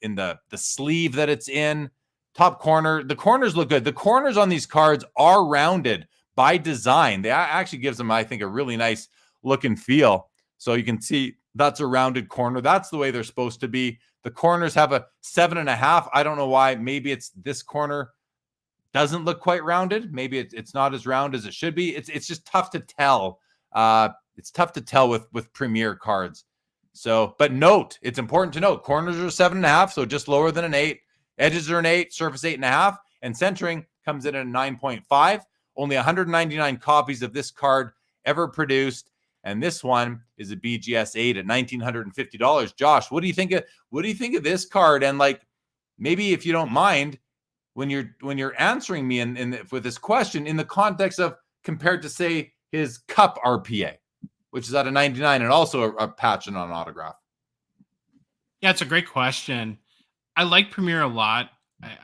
sleeve that it's in. Top corner, the corners look good. The corners on these cards are rounded by design. They actually gives them, I think, a really nice look and feel. So you can see that's a rounded corner. That's the way they're supposed to be. The corners have a 7.5. I don't know why. Maybe it's this corner doesn't look quite rounded. Maybe it's not as round as it should be. It's just tough to tell. It's tough to tell with Premier cards. So, but note, it's important to note, corners are 7.5, so just lower than an 8. Edges are an 8, surface 8.5, and centering comes in at a 9.5. Only 199 copies of this card ever produced, and this one is a BGS 8 at $1,950. Josh, what do you think of this card? And like, maybe if you don't mind, when you're answering me with this question in the context of compared to say his Cup RPA, which is at a 99 and also a patch and an autograph. Yeah, it's a great question. I like Premier a lot.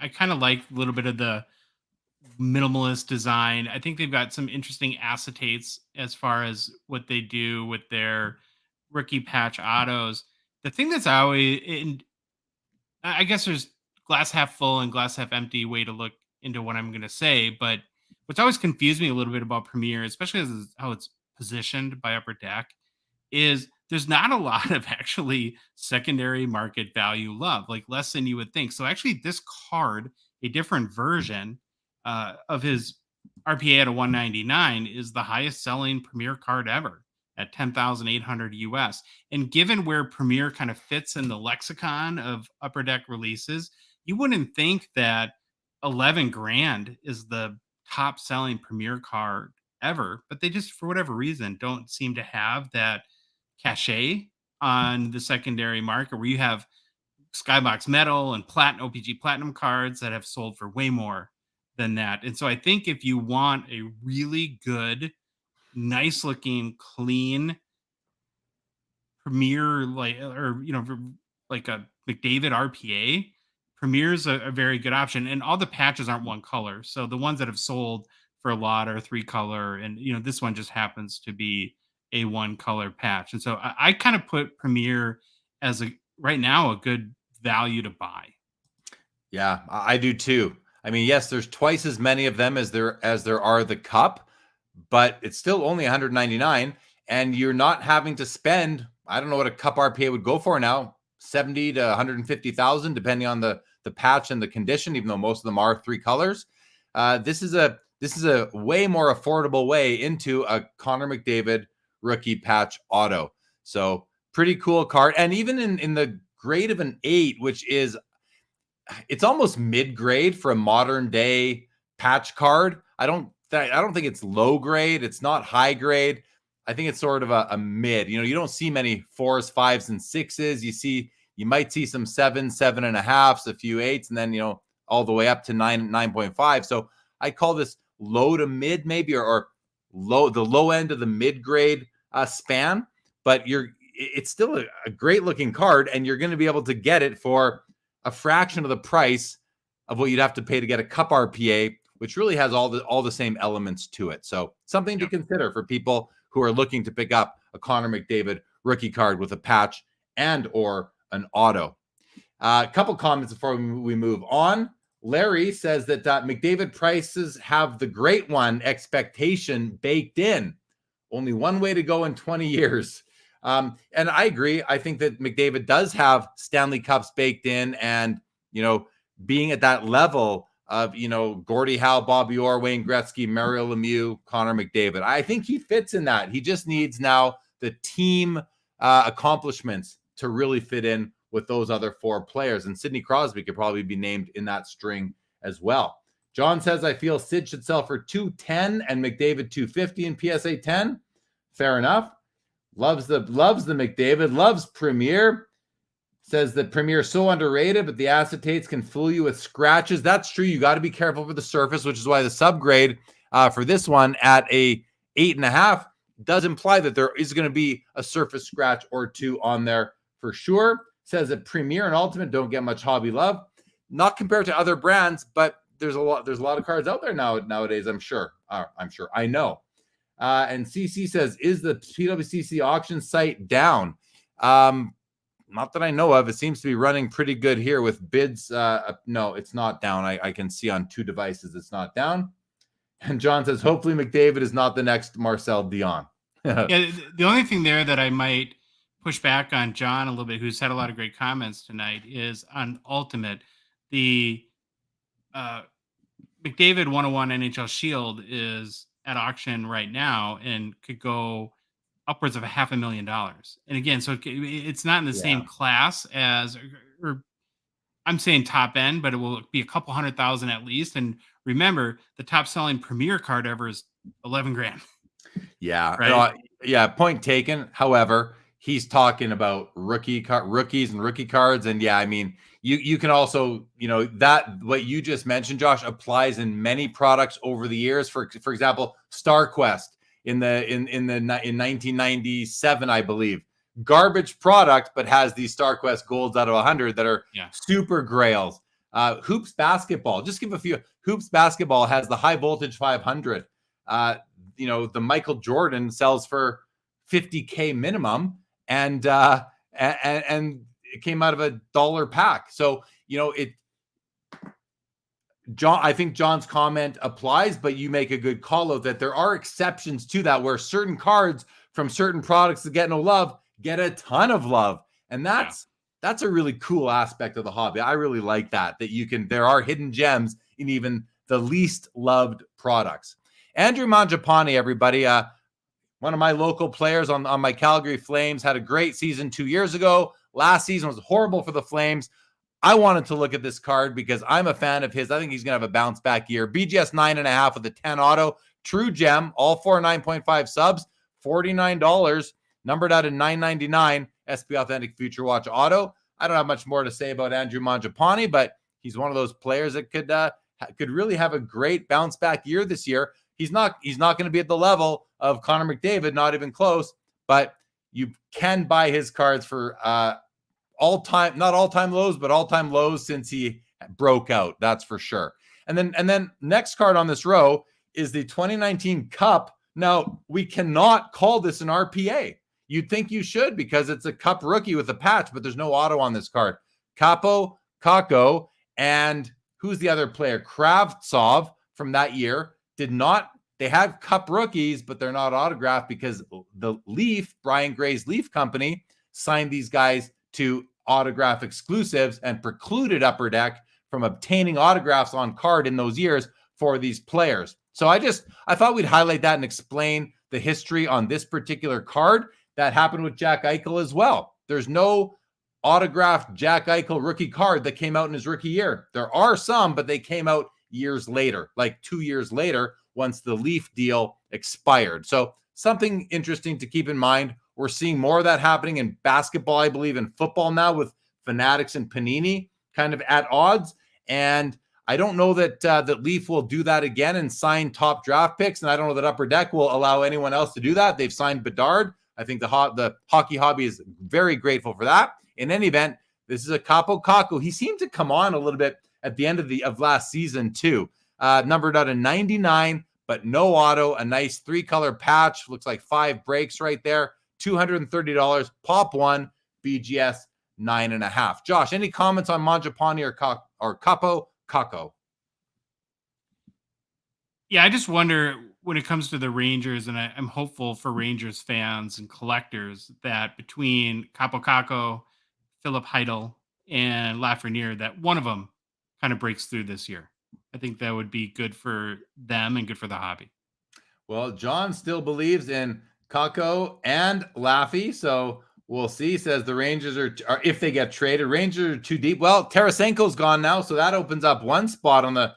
I kind of like a little bit of the minimalist design. I think they've got some interesting acetates as far as what they do with their rookie patch autos. The thing that's always, I guess there's glass half full and glass half empty way to look into what I'm going to say, but what's always confused me a little bit about Premier, especially as how it's positioned by Upper Deck, is there's not a lot of actually secondary market value love, like less than you would think. So actually this card, a different version of his RPA at a 199, is the highest selling Premier card ever at 10,800 US. And given where Premier kind of fits in the lexicon of Upper Deck releases, you wouldn't think that 11 grand is the top selling Premier card ever, but they just, for whatever reason, don't seem to have that cachet on the secondary market where you have Skybox Metal and OPG Platinum cards that have sold for way more than that. And so I think if you want a really good, nice looking, clean Premier, like a McDavid RPA, Premier's a very good option. And all the patches aren't one color. So the ones that have sold for a lot are 3 color. And, this one just happens to be a 1 color patch. And so I kind of put Premier as right now a good value to buy. Yeah, I do too. I mean, yes, there's twice as many of them as there are the Cup, but it's still only 199, and you're not having to spend, I don't know what a Cup RPA would go for now, 70 to 150,000, depending on the patch and the condition, even though most of them are 3 colors. This is a way more affordable way into a Connor McDavid rookie patch auto. So pretty cool card. And even in the grade of an 8, which is, it's almost mid-grade for a modern day patch card. I don't think it's low grade. It's not high grade. I think it's sort of a mid. You don't see many 4s, 5s, and 6s. You might see some 7s, 7.5s, a few 8s, and then all the way up to 9.5. So I call this low to mid, maybe, or the low end of the mid grade span. But it's still a great looking card, and you're going to be able to get it for a fraction of the price of what you'd have to pay to get a Cup RPA, which really has all the same elements to it. So something to consider for people who are looking to pick up a Connor McDavid rookie card with a patch and or an auto. A couple comments before we move on. Larry says that McDavid prices have the great one expectation baked in. Only one way to go in 20 years. And I agree. I think that McDavid does have Stanley Cups baked in, and, being at that level of, Gordie Howe, Bobby Orr, Wayne Gretzky, Mario Lemieux, Connor McDavid. I think he fits in that. He just needs now the team accomplishments to really fit in with those other 4 players. And Sidney Crosby could probably be named in that string as well. John says, I feel Sid should sell for $210 and McDavid $250 in PSA 10. Fair enough. Loves the McDavid, loves Premier. Says that Premier is so underrated, but the acetates can fool you with scratches. That's true. You got to be careful for the surface, which is why the subgrade for this one at a 8.5 does imply that there is going to be a surface scratch or 2 on there for sure. Says that Premier and Ultimate don't get much hobby love, not compared to other brands, but there's a lot of cards out there nowadays. I know. And CC says, is the PWCC auction site down? Not that I know of. It seems to be running pretty good here with bids. No, it's not down. I can see on 2 devices it's not down. And John says, hopefully McDavid is not the next Marcel Dion. Yeah, the only thing there that I might push back on John a little bit, who's had a lot of great comments tonight, is on Ultimate. The McDavid 101 NHL Shield is at auction right now and could go upwards of $500,000. And again, so it's not in the same class as, or I'm saying top end, but it will be a couple $100,000 at least. And remember, the top selling premier card ever is $11,000. Yeah. Right? Yeah. Point taken. However, he's talking about rookies and rookie cards. And yeah, I mean, you can also, that what you just mentioned, Josh, applies in many products over the years. For example, StarQuest in 1997, I believe, garbage product, but has these StarQuest golds out of 100 that are super grails. Hoops basketball, just give a few. Hoops basketball has the high voltage 500. The Michael Jordan sells for $50K minimum, and it came out of a $1 pack. So, John, I think John's comment applies, but you make a good call out that there are exceptions to that, where certain cards from certain products that get no love get a ton of love. And that's a really cool aspect of the hobby. I really like that there are hidden gems in even the least loved products. Andrew Mangiapane, everybody, one of my local players on my Calgary Flames, had a great season 2 years ago. Last season was horrible for the Flames. I wanted to look at this card because I'm a fan of his. I think he's going to have a bounce back year. BGS 9.5 with a 10 auto. True gem. All 4 9.5 subs. $49. Numbered out of $9.99. SP Authentic Future Watch auto. I don't have much more to say about Andrew Mangiapane, but he's one of those players that could really have a great bounce back year this year. He's not going to be at the level of Connor McDavid, not even close, but you can buy his cards for not all-time lows, but all-time lows since he broke out. That's for sure. And then next card on this row is the 2019 Cup. Now, we cannot call this an RPA. You'd think you should because it's a Cup rookie with a patch, but there's no auto on this card. Capo, Kakko, and who's the other player? Kravtsov from that year did not. They have Cup rookies, but they're not autographed because the Leaf, Brian Gray's Leaf Company, signed these guys to autograph exclusives and precluded Upper Deck from obtaining autographs on card in those years for these players. So I thought we'd highlight that and explain the history on this particular card. That happened with Jack Eichel as well. There's no autographed Jack Eichel rookie card that came out in his rookie year. There are some, but they came out years later, like 2 years later, once the Leaf deal expired. So something interesting to keep in mind. We're seeing more of that happening in basketball, I believe, in football now with Fanatics and Panini kind of at odds. And I don't know that Leaf will do that again and sign top draft picks. And I don't know that Upper Deck will allow anyone else to do that. They've signed Bedard. I think the hockey hobby is very grateful for that. In any event, this is a Capo Kakko. He seemed to come on a little bit at the end of last season too. Numbered out of 99, but no auto. A nice 3-color patch. Looks like 5 breaks right there. $230. Pop 1. BGS 9.5. Josh, any comments on Mangiapane or Capo Kakko? Yeah, I just wonder when it comes to the Rangers, and I'm hopeful for Rangers fans and collectors that between Capo Kakko, Philip Heidel, and Lafreniere, that one of them kind of breaks through this year. I think that would be good for them and good for the hobby. Well, John still believes in Kakko and Laffy, so we'll see. Says the Rangers are if they get traded, Rangers are too deep. Well, Tarasenko's gone now, so that opens up one spot on the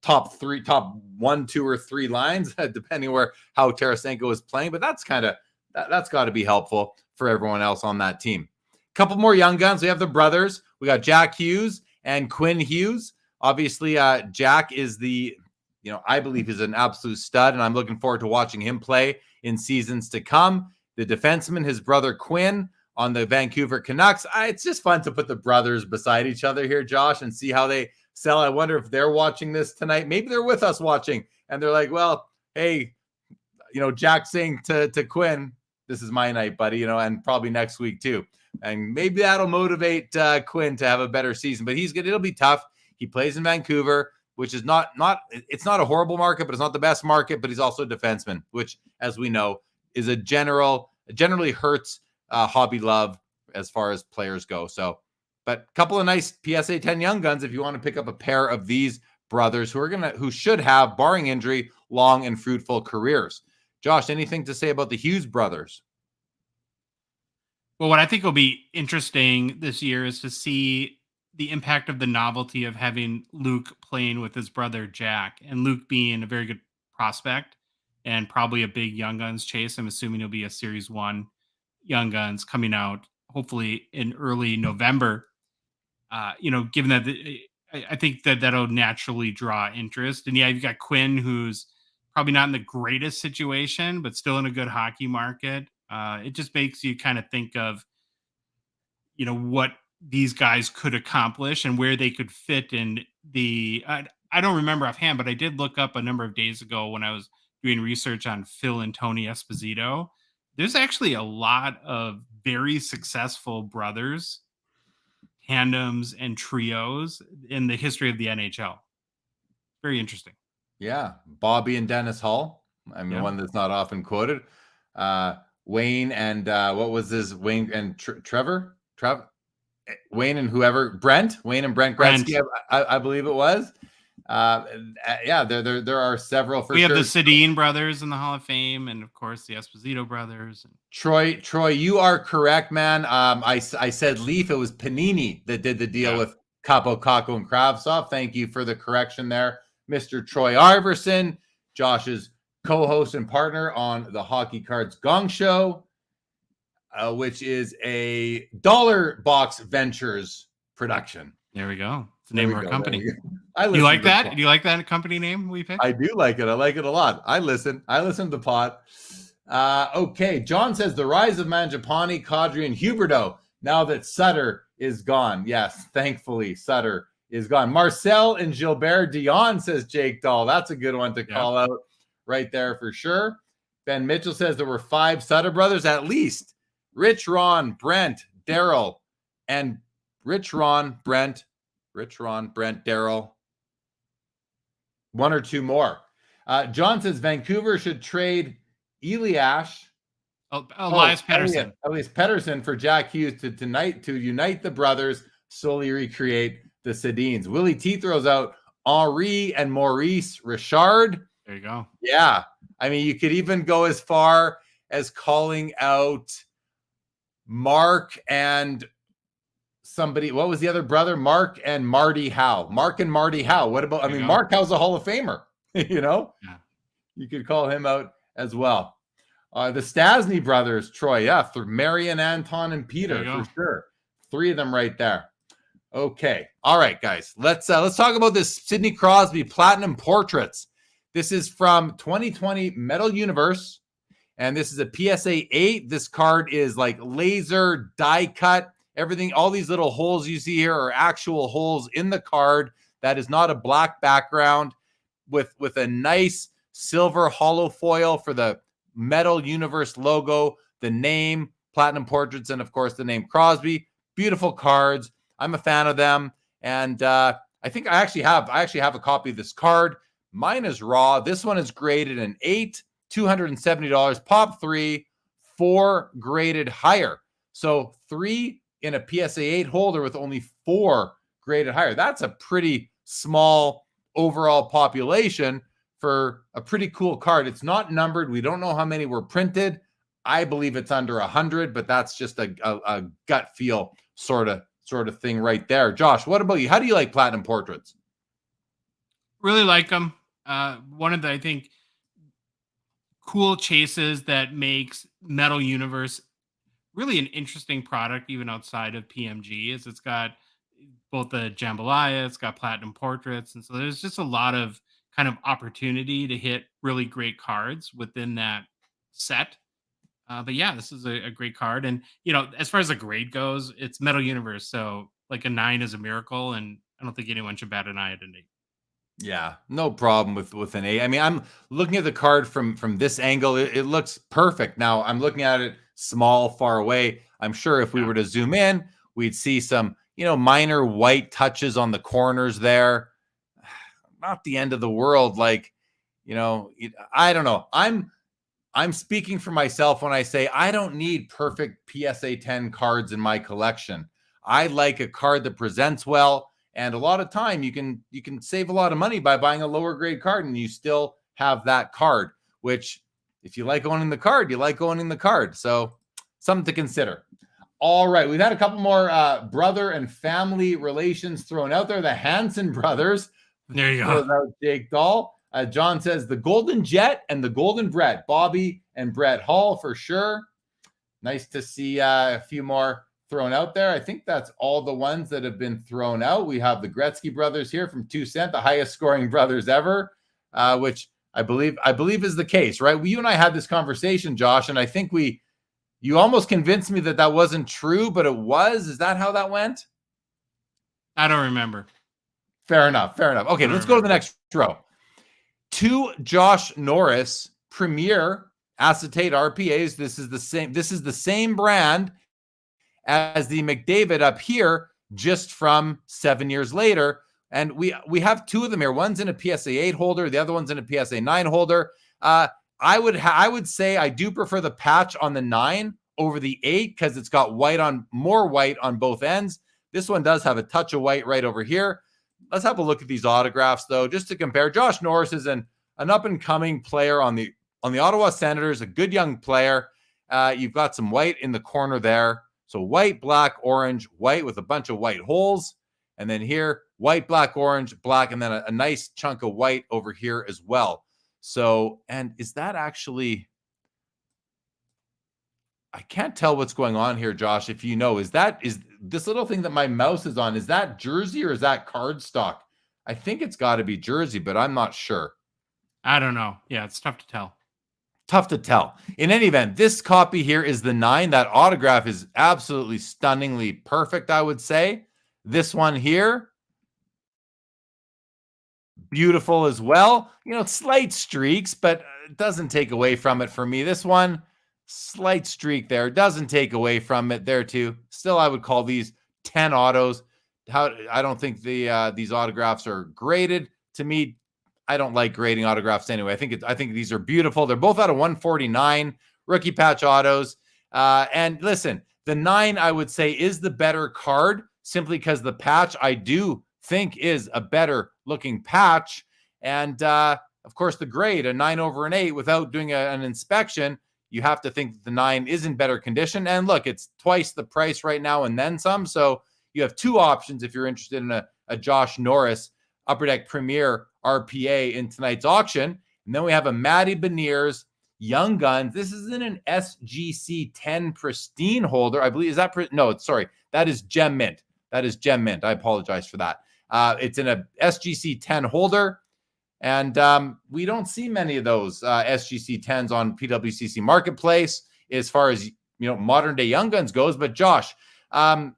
top 1, 2, or 3 lines, depending how Tarasenko is playing. But that's got to be helpful for everyone else on that team. A couple more young guns. We have the brothers. We got Jack Hughes and Quinn Hughes. Obviously, Jack is I believe he's an absolute stud, and I'm looking forward to watching him play in seasons to come. The defenseman, his brother Quinn, on the Vancouver Canucks. It's just fun to put the brothers beside each other here, Josh, and see how they sell. I wonder if they're watching this tonight. Maybe they're with us watching, and they're like, well, hey, Jack saying to Quinn, this is my night, buddy, and probably next week too. And maybe that'll motivate Quinn to have a better season, but it'll be tough. He plays in Vancouver, which is it's not a horrible market, but it's not the best market, but he's also a defenseman, which, as we know, is generally hurts hobby love as far as players go. So, but a couple of nice PSA 10 young guns if you want to pick up a pair of these brothers who should have, barring injury, long and fruitful careers. Josh, anything to say about the Hughes brothers? Well, what I think will be interesting this year is to see the impact of the novelty of having Luke playing with his brother Jack, and Luke being a very good prospect and probably a big Young Guns chase. I'm assuming it'll be a Series 1 Young Guns coming out hopefully in early November. Given that I think that'll naturally draw interest. And yeah, you've got Quinn, who's probably not in the greatest situation, but still in a good hockey market. It just makes you kind of think of, what these guys could accomplish and where they could fit in I don't remember offhand, but I did look up a number of days ago when I was doing research on Phil and Tony Esposito. There's actually a lot of very successful brothers, tandems, and trios in the history of the NHL. Very interesting. Yeah. Bobby and Dennis Hall. I mean, one that's not often quoted. Wayne and what was this? Wayne and Trevor? Wayne and Brent Gretzky, I believe it was. There are several for sure. We have the Sedin brothers in the Hall of Fame, and of course the Esposito brothers. Troy, you are correct, man. I said Leaf. It was Panini that did the deal with Capo, Kakko, and Kravtsov. Thank you for the correction there, Mr. Troy Iverson, Josh's co-host and partner on the Hockey Cards Gong Show, which is a Dollar Box Ventures production. There we go. It's the name of our company. Do you like that? Do you like that company name we picked? I do like it. I like it a lot. I listen to the pod. Okay. John says the rise of Mangiapane, Kadri, and Huberdeau now that Sutter is gone. Yes, thankfully Sutter is gone. Marcel and Gilbert Dion, says Jake Dahl. That's a good one to call out right there for sure. Ben Mitchell says there were 5 Sutter brothers at least. Rich, Ron, Brent, Daryl, and Brent, Daryl. 1 or 2 more. John says Vancouver should trade Elias Pettersson for Jack Hughes to unite the brothers, slowly recreate the Sedins. Willie T throws out Henri and Maurice Richard. There you go. Yeah. I mean, you could even go as far as calling out Mark and somebody. What was the other brother? Mark and Marty Howe. What about, Mark Howe's a Hall of Famer, Yeah. You could call him out as well. The Stasny brothers, Troy. Yeah. For Marion, Anton, and Peter, for sure. 3 of them right there. Okay. All right, guys. Let's talk about this Sidney Crosby Platinum Portraits. This is from 2020 Metal Universe, and this is a PSA 8. This card is like laser die cut. Everything, all these little holes you see here are actual holes in the card. That is not a black background with a nice silver hollow foil for the Metal Universe logo, the name Platinum Portraits, and of course the name Crosby. Beautiful cards. I'm a fan of them, and I think I actually have a copy of this card. Mine is raw. This one is graded an 8, $270. Pop 3, 4 graded higher. So 3 in a PSA 8 holder with only 4 graded higher. That's a pretty small overall population for a pretty cool card. It's not numbered. We don't know how many were printed. I believe it's under 100, but that's just a gut feel sort of thing right there. Josh, what about you? How do you like Platinum Portraits? Really like them. One of the, I think, cool chases that makes Metal Universe really an interesting product, even outside of PMG, is it's got both the Jambalaya, it's got Platinum Portraits, and so there's just a lot of kind of opportunity to hit really great cards within that set. But yeah, this is a great card. And, as far as the grade goes, it's Metal Universe. So like a 9 is a miracle. And I don't think anyone should bat an eye at an 8. Yeah, no problem with an 8. I mean, I'm looking at the card from this angle. It looks perfect. Now I'm looking at it small, far away. I'm sure if we were to zoom in, we'd see some, minor white touches on the corners there. Not the end of the world. Like, I don't know. I'm speaking for myself when I say I don't need perfect PSA 10 cards in my collection. I like a card that presents well. And a lot of time you can save a lot of money by buying a lower grade card and you still have that card, which if you like owning the card, you like owning the card. So something to consider. All right. We've had a couple more brother and family relations thrown out there. The Hansen brothers. There you go. Jake Dahl. John says the Golden Jet and the Golden Brett, Bobby and Brett Hall for sure. Nice to see a few more thrown out there. I think that's all the ones that have been thrown out. We have the Gretzky brothers here from 2 cent, the highest scoring brothers ever, which I believe is the case, right? You and I had this conversation, Josh, and I think you almost convinced me that wasn't true, but it was. Is that how that went? I don't remember. Fair enough. Okay, let's go to the next row. 2 Josh Norris Premier acetate RPAs. This is the same brand as the McDavid up here, just from 7 years later. And we have 2 of them here. One's in a PSA 8 holder. The other one's in a PSA 9 holder. I would say I do prefer the patch on the 9 over the 8 because it's got more white on both ends. This one does have a touch of white right over here. Let's have a look at these autographs, though, just to compare. Josh Norris is an up-and-coming player on the Ottawa Senators, a good young player. You've got some white in the corner there. So white, black, orange, white with a bunch of white holes. And then here, white, black, orange, black, and then a nice chunk of white over here as well. So, and is that actually, I can't tell what's going on here, Josh. If you know, is this little thing that my mouse is on, is that jersey or is that cardstock? I think it's got to be jersey, but I'm not sure. I don't know. Yeah, it's tough to tell. In any event, this copy here is the 9. That autograph is absolutely stunningly perfect, I would say. This one here, beautiful as well. Slight streaks, but it doesn't take away from it for me. This one, slight streak there, doesn't take away from it there too. Still, I would call these 10 autos. I don't think these autographs are graded. To me, I don't like grading autographs anyway. I think these are beautiful. They're both out of 149 rookie patch autos. And listen, the 9 I would say is the better card simply because the patch I do think is a better looking patch. And of course, the grade, a 9 over an 8, without doing an inspection, you have to think that the 9 is in better condition. And look, it's twice the price right now and then some. So you have 2 options if you're interested in a Josh Norris Upper Deck Premier RPA in tonight's auction. And then we have a Matty Beniers Young Guns. This is in an SGC 10 pristine holder. I believe, that is Gem Mint. I apologize for that. It's in a SGC 10 holder. And we don't see many of those SGC 10s on PWCC Marketplace as far as, modern day Young Guns goes. But Josh, we're at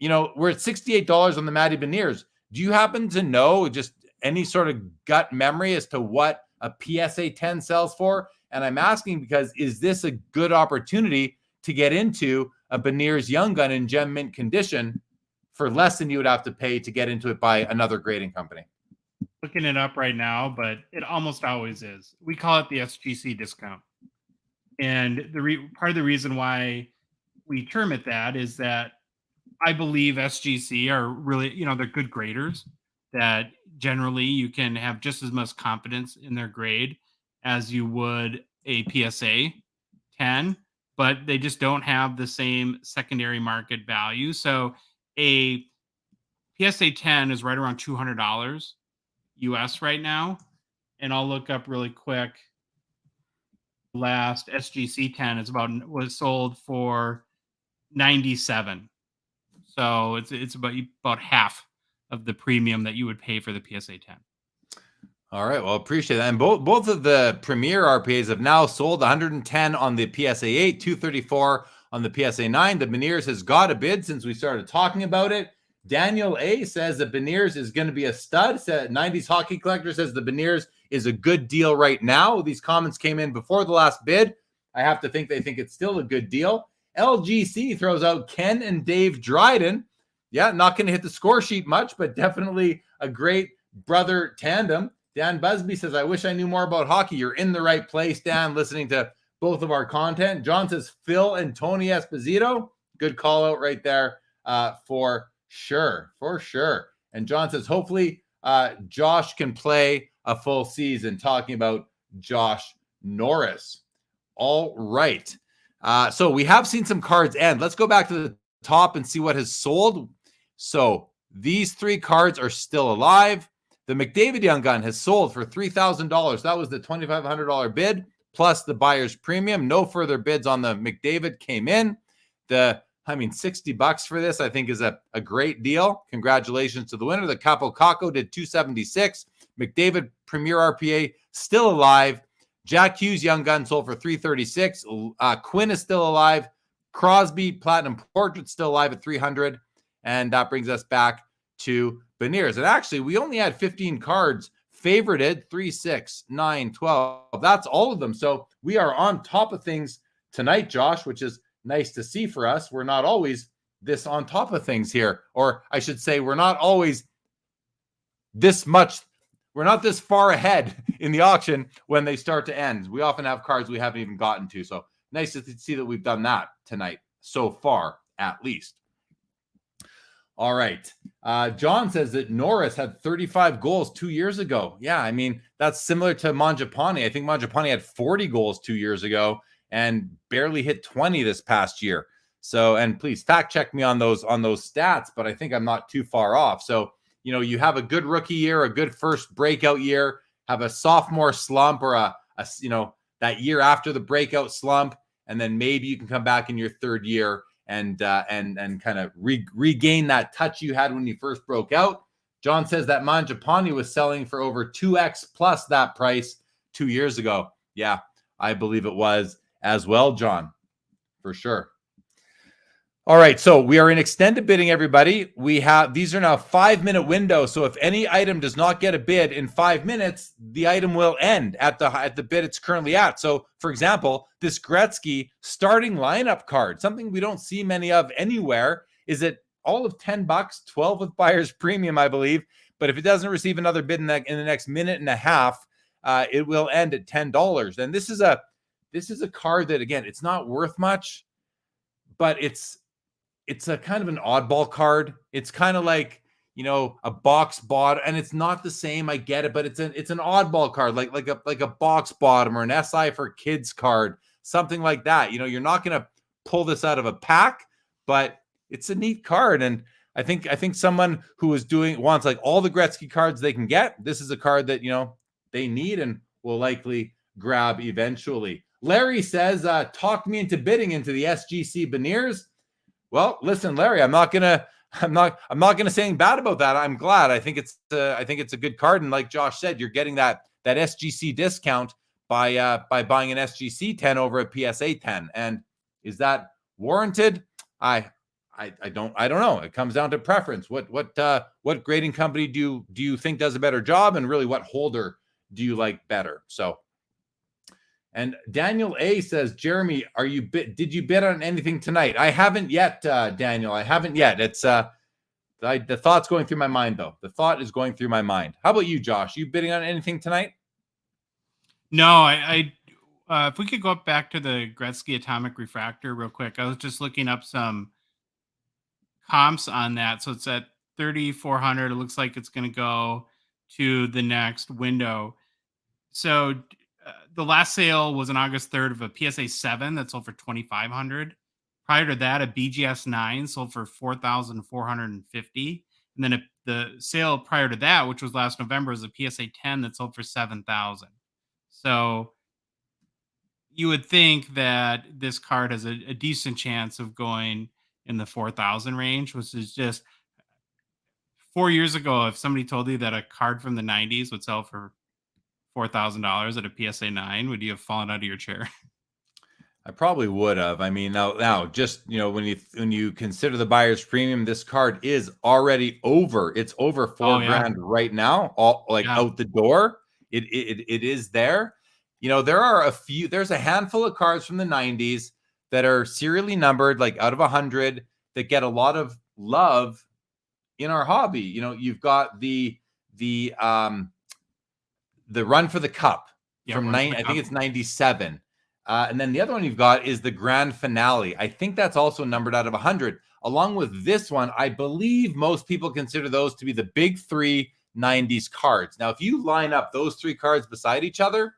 $68 on the Matty Beniers. Do you happen to know just any sort of gut memory as to what a PSA 10 sells for? And I'm asking because is this a good opportunity to get into a Beniers Young Gun in Gem Mint condition for less than you would have to pay to get into it by another grading company? Looking it up right now, but it almost always is. We call it the SGC discount. And part of the reason why we term it that is that I believe SGC are really, they're good graders that generally you can have just as much confidence in their grade as you would a PSA 10, but they just don't have the same secondary market value. So a PSA 10 is right around $200 US right now. And I'll look up really quick. Last SGC 10 was sold for 97. So it's about half of the premium that you would pay for the PSA 10. All right. Well, appreciate that. And both of the Premier RPAs have now sold. 110 on the PSA 8, 234 on the PSA 9. The Beniers has got a bid since we started talking about it. Daniel A says that Beniers is going to be a stud. 90s Hockey Collector says the Beniers is a good deal right now. These comments came in before the last bid. I have to think they think it's still a good deal. LGC throws out Ken and Dave Dryden. Yeah, not going to hit the score sheet much, but definitely a great brother tandem. Dan Busby says, I wish I knew more about hockey. You're in the right place, Dan, listening to both of our content. John says, Phil and Tony Esposito. Good call out right there for sure. And John says, hopefully Josh can play a full season, talking about Josh Norris. All right. So we have seen some cards end. Let's go back to the top and see what has sold. So these 3 cards are still alive. The McDavid Young Gun has sold for $3,000. That was the $2,500 bid plus the buyer's premium. No further bids on the McDavid came in. $60 for this, I think, is a great deal. Congratulations to the winner. The Capo Caco did $276. McDavid Premier RPA still alive. Jack Hughes Young Gun sold for $336. Quinn is still alive. Crosby Platinum Portrait still alive at $300. And that brings us back to Beniers. And actually, we only had 15 cards favorited, 3, 6, 9, 12. That's all of them. So we are on top of things tonight, Josh, which is nice to see for us. We're not always this on top of things here. Or I should say, we're not always this much. We're not this far ahead in the auction when they start to end. We often have cards we haven't even gotten to. So nice to see that we've done that tonight so far, at least. All right. John says that Norris had 35 goals 2 years ago. Yeah, I mean, that's similar to Mangiapane. I think Mangiapane had 40 goals 2 years ago and barely hit 20 this past year. So, and please fact check me on those stats, but I think I'm not too far off. So, you have a good rookie year, a good first breakout year, have a sophomore slump or a that year after the breakout slump, and then maybe you can come back in your third year and kind of regain that touch you had when you first broke out. John says that Mangiapane was selling for over 2x plus that price 2 years ago. Yeah, I believe it was as well, John, for sure. All right, so we are in extended bidding, everybody. These are now 5-minute windows. So if any item does not get a bid in 5 minutes, the item will end at the bid it's currently at. So, for example, this Gretzky starting lineup card, something we don't see many of anywhere, is at all of $10, 12 with buyer's premium, I believe. But if it doesn't receive another bid in the next minute and a half, it will end at $10. And this is a card that, again, it's not worth much, but it's a kind of an oddball card. It's kind of like, a box bottom, and it's not the same. I get it, but it's an oddball card, like a box bottom or an SI for kids card, something like that. You're not going to pull this out of a pack, but it's a neat card. And I think someone who wants like all the Gretzky cards they can get, this is a card that, they need and will likely grab eventually. Larry says, talk me into bidding into the SGC Beniers. Well, listen, Larry, I'm not gonna say anything bad about that. I'm glad. I think it's a good card, and like Josh said, you're getting that SGC discount by buying an SGC 10 over a PSA 10. And is that warranted? I don't know. It comes down to preference. What grading company do you think does a better job, and really what holder do you like better? So. And Daniel A says, Jeremy, did you bid on anything tonight? I haven't yet, Daniel. I haven't yet. It's the thought's going through my mind, though. The thought is going through my mind. How about you, Josh? You bidding on anything tonight? No, I if we could go up back to the Gretzky Atomic Refractor real quick. I was just looking up some comps on that. So it's at 3,400. It looks like it's going to go to the next window. So the last sale was on August 3rd of a PSA 7 that sold for $2,500. Prior to that, a BGS 9 sold for $4,450. And then the sale prior to that, which was last November, was a PSA 10 that sold for $7,000. So you would think that this card has a decent chance of going in the 4,000 range, which is just 4 years ago. If somebody told you that a card from the 90s would sell for $4,000 at a PSA 9, would you have fallen out of your chair? I probably would have. I mean, now, just when you consider the buyer's premium, this card is already over. It's over $4,000 right now, all out the door. It is there. There's a handful of cards from the 90s that are serially numbered, like out of 100, that get a lot of love in our hobby. You've got the Run for the Cup from I think it's 97. And then the other one you've got is the Grand Finale. I think that's also numbered out of 100. Along with this one, I believe most people consider those to be the big 3 90s cards. Now, if you line up those 3 cards beside each other,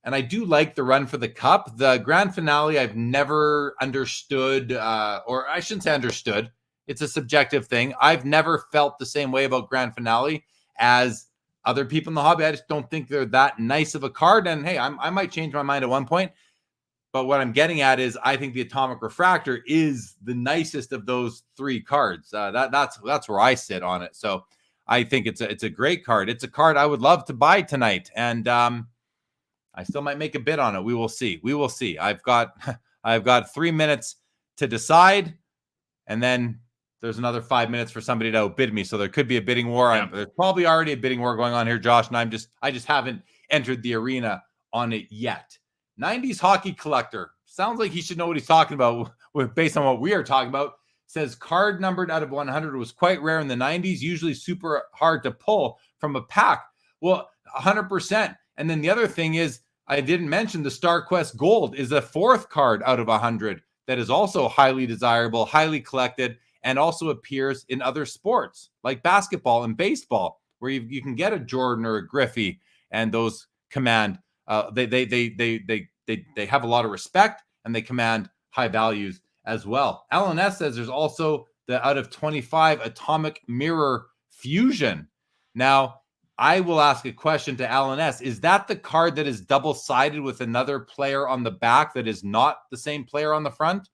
and I do like the Run for the Cup, the Grand Finale I've never understood, or I shouldn't say understood. It's a subjective thing. I've never felt the same way about Grand Finale as other people in the hobby. I just don't think they're that nice of a card. And hey, I might change my mind at one point. But what I'm getting at is I think the Atomic Refractor is the nicest of those 3 cards. That's where I sit on it. So I think it's a great card. It's a card I would love to buy tonight. And I still might make a bid on it. We will see. I've got 3 minutes to decide. And then there's another 5 minutes for somebody to outbid me. So there could be a bidding war. Yeah. There's probably already a bidding war going on here, Josh, and I just haven't entered the arena on it yet. 90s hockey collector. Sounds like he should know what he's talking about based on what we are talking about. Says card numbered out of 100 was quite rare in the 90s, usually super hard to pull from a pack. Well, 100%. And then the other thing is, I didn't mention the StarQuest Gold is a 4th card out of 100 that is also highly desirable, highly collected, and also appears in other sports like basketball and baseball, where you can get a Jordan or a Griffey, and those command they have a lot of respect and they command high values as well. Alan S says there's also the out of 25 Atomic Mirror Fusion. Now, I will ask a question to Alan S. Is that the card that is double-sided with another player on the back that is not the same player on the front?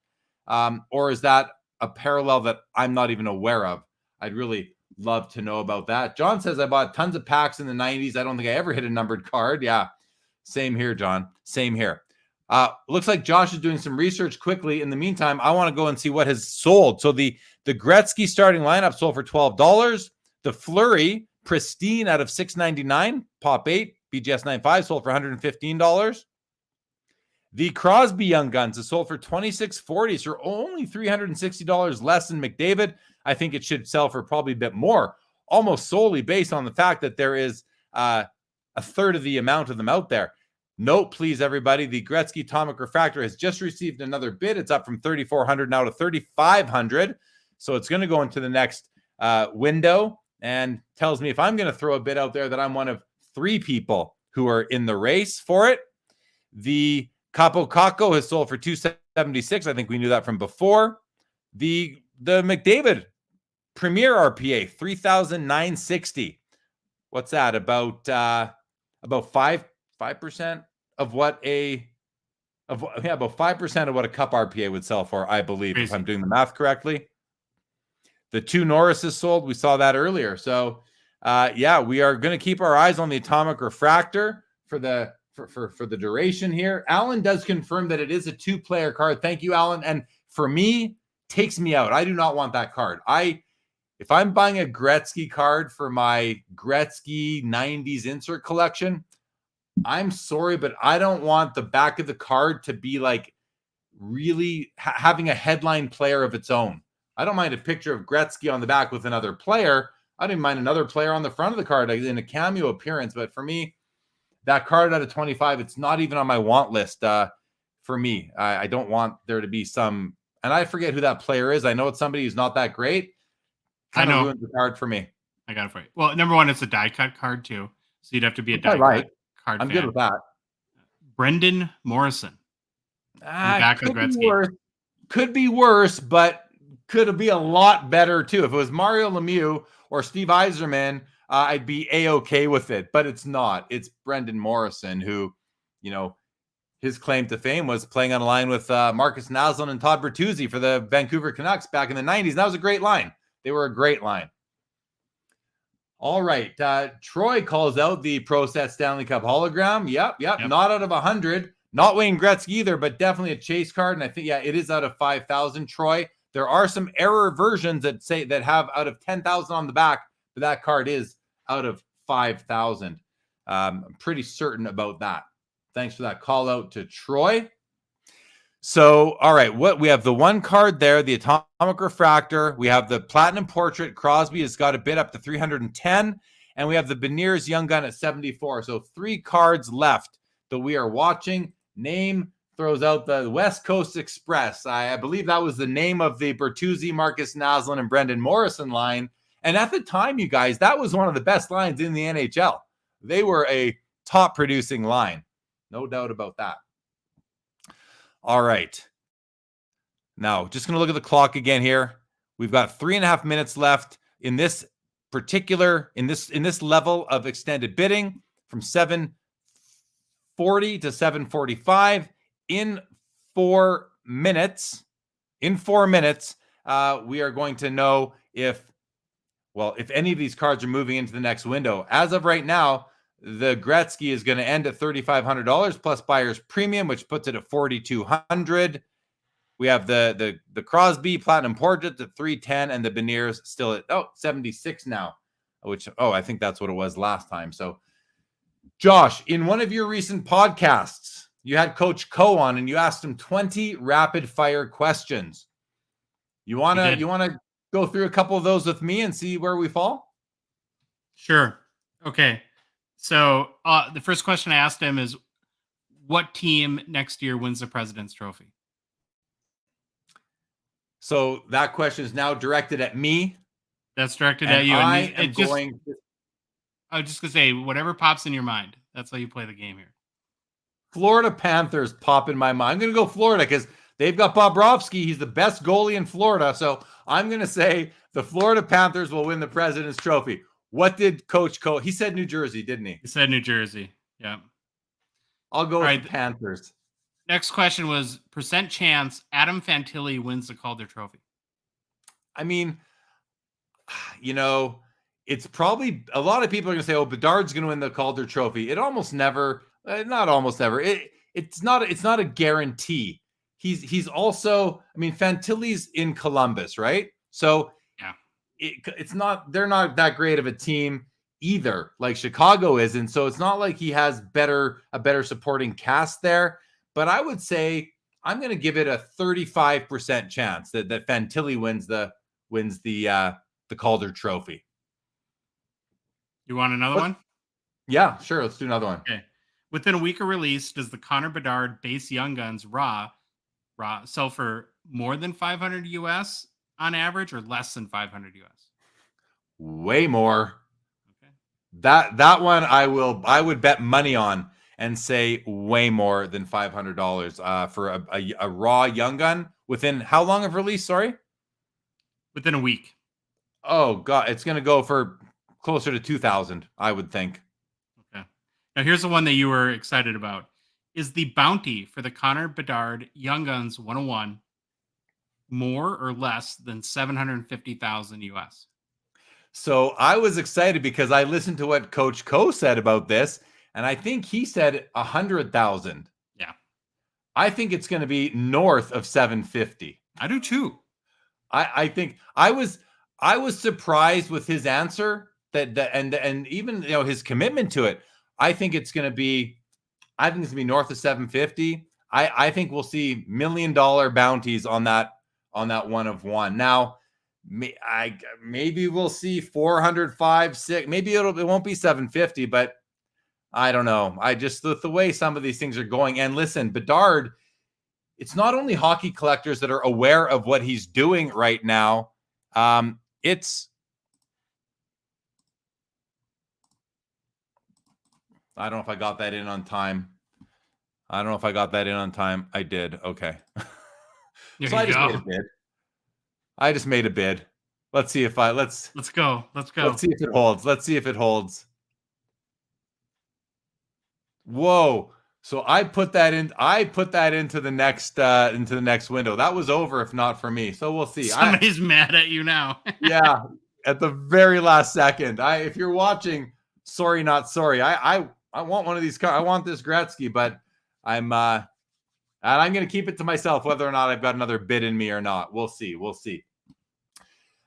Or is that a parallel that I'm not even aware of? I'd really love to know about that. John says, I bought tons of packs in the 90s. I don't think I ever hit a numbered card. Yeah, same here, John. Same here. Looks like Josh is doing some research quickly. In the meantime, I want to go and see what has sold. So the Gretzky starting lineup sold for $12. The Fleury Pristine out of $6.99, Pop 8, BGS 95 sold for $115. The Crosby Young Guns is sold for $26.40, so only $360 less than McDavid. I think it should sell for probably a bit more, almost solely based on the fact that there is a third of the amount of them out there. Note, please, everybody, the Gretzky Atomic Refractor has just received another bid. It's up from $3,400 now to $3,500. So it's going to go into the next window, and tells me if I'm going to throw a bid out there that I'm one of 3 people who are in the race for it. The Capo Caco has sold for $276. I think we knew that from before. The McDavid Premier RPA, $3,960. What's that? About 5% of what about 5% of what a Cup RPA would sell for, I believe, if I'm doing the math correctly. The 2 Norrises sold. We saw that earlier. So, we are going to keep our eyes on the Atomic Refractor for the duration here. Alan does confirm that it is a 2-player card. Thank you, Alan. And for me, takes me out. I do not want that card. If I'm buying a Gretzky card for my Gretzky 90s insert collection, I'm sorry, but I don't want the back of the card to be like really having a headline player of its own. I don't mind a picture of Gretzky on the back with another player. I don't mind another player on the front of the card in a cameo appearance. But for me, that card out of 25, it's not even on my want list. For me, I don't want there to be some, and I forget who that player is. I know it's somebody who's not that great. Kind of ruins the card for me. I got it for you. Well, number one, it's a die cut card too, so you'd have to be a die cut card. I'm good with that. Brendan Morrison. Could be worse, but could be a lot better too. If it was Mario Lemieux or Steve Yzerman, I'd be A-okay with it, but it's not. It's Brendan Morrison, who, his claim to fame was playing on a line with Marcus Naslund and Todd Bertuzzi for the Vancouver Canucks back in the 90s. And that was a great line. They were a great line. All right. Troy calls out the Pro Set Stanley Cup hologram. Yep. Not out of 100, Not Wayne Gretzky either, but definitely a chase card. And I think, yeah, it is out of 5,000, Troy. There are some error versions that have out of 10,000 on the back, but that card is out of 5,000. I'm pretty certain about that. Thanks for that call out to Troy. So, all right, what we have the one card there, the Atomic Refractor. We have the Platinum Portrait. Crosby has got a bid up to 310. And we have the Beniers Young Gun at 74. So 3 cards left that we are watching. Name throws out the West Coast Express. I believe that was the name of the Bertuzzi, Marcus Naslund, and Brendan Morrison line. And at the time, you guys, that was one of the best lines in the NHL. They were a top producing line. No doubt about that. All right. Now, just going to look at the clock again here. We've got 3.5 minutes left in this particular, in this level of extended bidding from 7:40 to 7:45. In 4 minutes, we are going to know if any of these cards are moving into the next window. As of right now, the Gretzky is going to end at $3,500 plus buyer's premium, which puts it at $4,200. We have the Crosby Platinum Portrait at $310, and the Beniers still at $76 now, which I think that's what it was last time. So, Josh, in one of your recent podcasts, you had Coach Coe on, and you asked him 20 rapid fire questions. You wanna go through a couple of those with me and see where we fall? Sure. Okay. So the first question I asked him is, what team next year wins the President's Trophy? So that question is now directed at me. That's directed at you. I was just going to say, whatever pops in your mind. That's how you play the game here. Florida Panthers pop in my mind. I'm going to go Florida because they've got Bobrovsky. He's the best goalie in Florida. So I'm going to say the Florida Panthers will win the President's Trophy. What did Coach Coe? He said New Jersey, didn't he? He said New Jersey. Yeah. I'll go with the Panthers. Next question was percent chance Adam Fantilli wins the Calder Trophy. I mean, it's probably a lot of people are going to say, Bedard's going to win the Calder Trophy. It almost never, not almost never. It's not a guarantee. He's also, Fantilli's in Columbus, right? So yeah, it's not, they're not that great of a team either, like Chicago is. And so it's not like he has a better supporting cast there. But I would say I'm going to give it a 35% chance that Fantilli wins the Calder Trophy. You want another one? Yeah, sure. Let's do another one. Okay. Within a week of release, does the Connor Bedard base Young Guns raw sell for more than 500 US on average or less than 500 US? Way more. Okay. That one I would bet money on and say way more than $500 for a raw Young Gun within how long of release? Sorry, within a week. Oh God, it's going to go for closer to 2,000, I would think. Okay. Now here's the one that you were excited about. Is the bounty for the Connor Bedard Young Guns 101 more or less than 750,000 US? So I was excited because I listened to what Coach Coe said about this. And I think he said 100,000. Yeah. I think it's going to be north of 750. I do too. I think I was surprised with his answer and even his commitment to it. I think it's going to be north of 750. I think we'll see $1 million bounties on that 1 of 1. Now, maybe we'll see 400, 5, 6. Maybe it won't be 750, but I don't know. I just, the way some of these things are going. And listen, Bedard, it's not only hockey collectors that are aware of what he's doing right now. I don't know if I got that in on time. I did. Okay. So I just made a bid. Let's see if let's go. Let's see if it holds. Whoa. So I put that into the next window. That was over if not for me. So we'll see. Somebody's mad at you now. Yeah. At the very last second. If you're watching, sorry, not sorry. I want one of these cards. I want this Gretzky, but I'm going to keep it to myself whether or not I've got another bid in me or not. We'll see.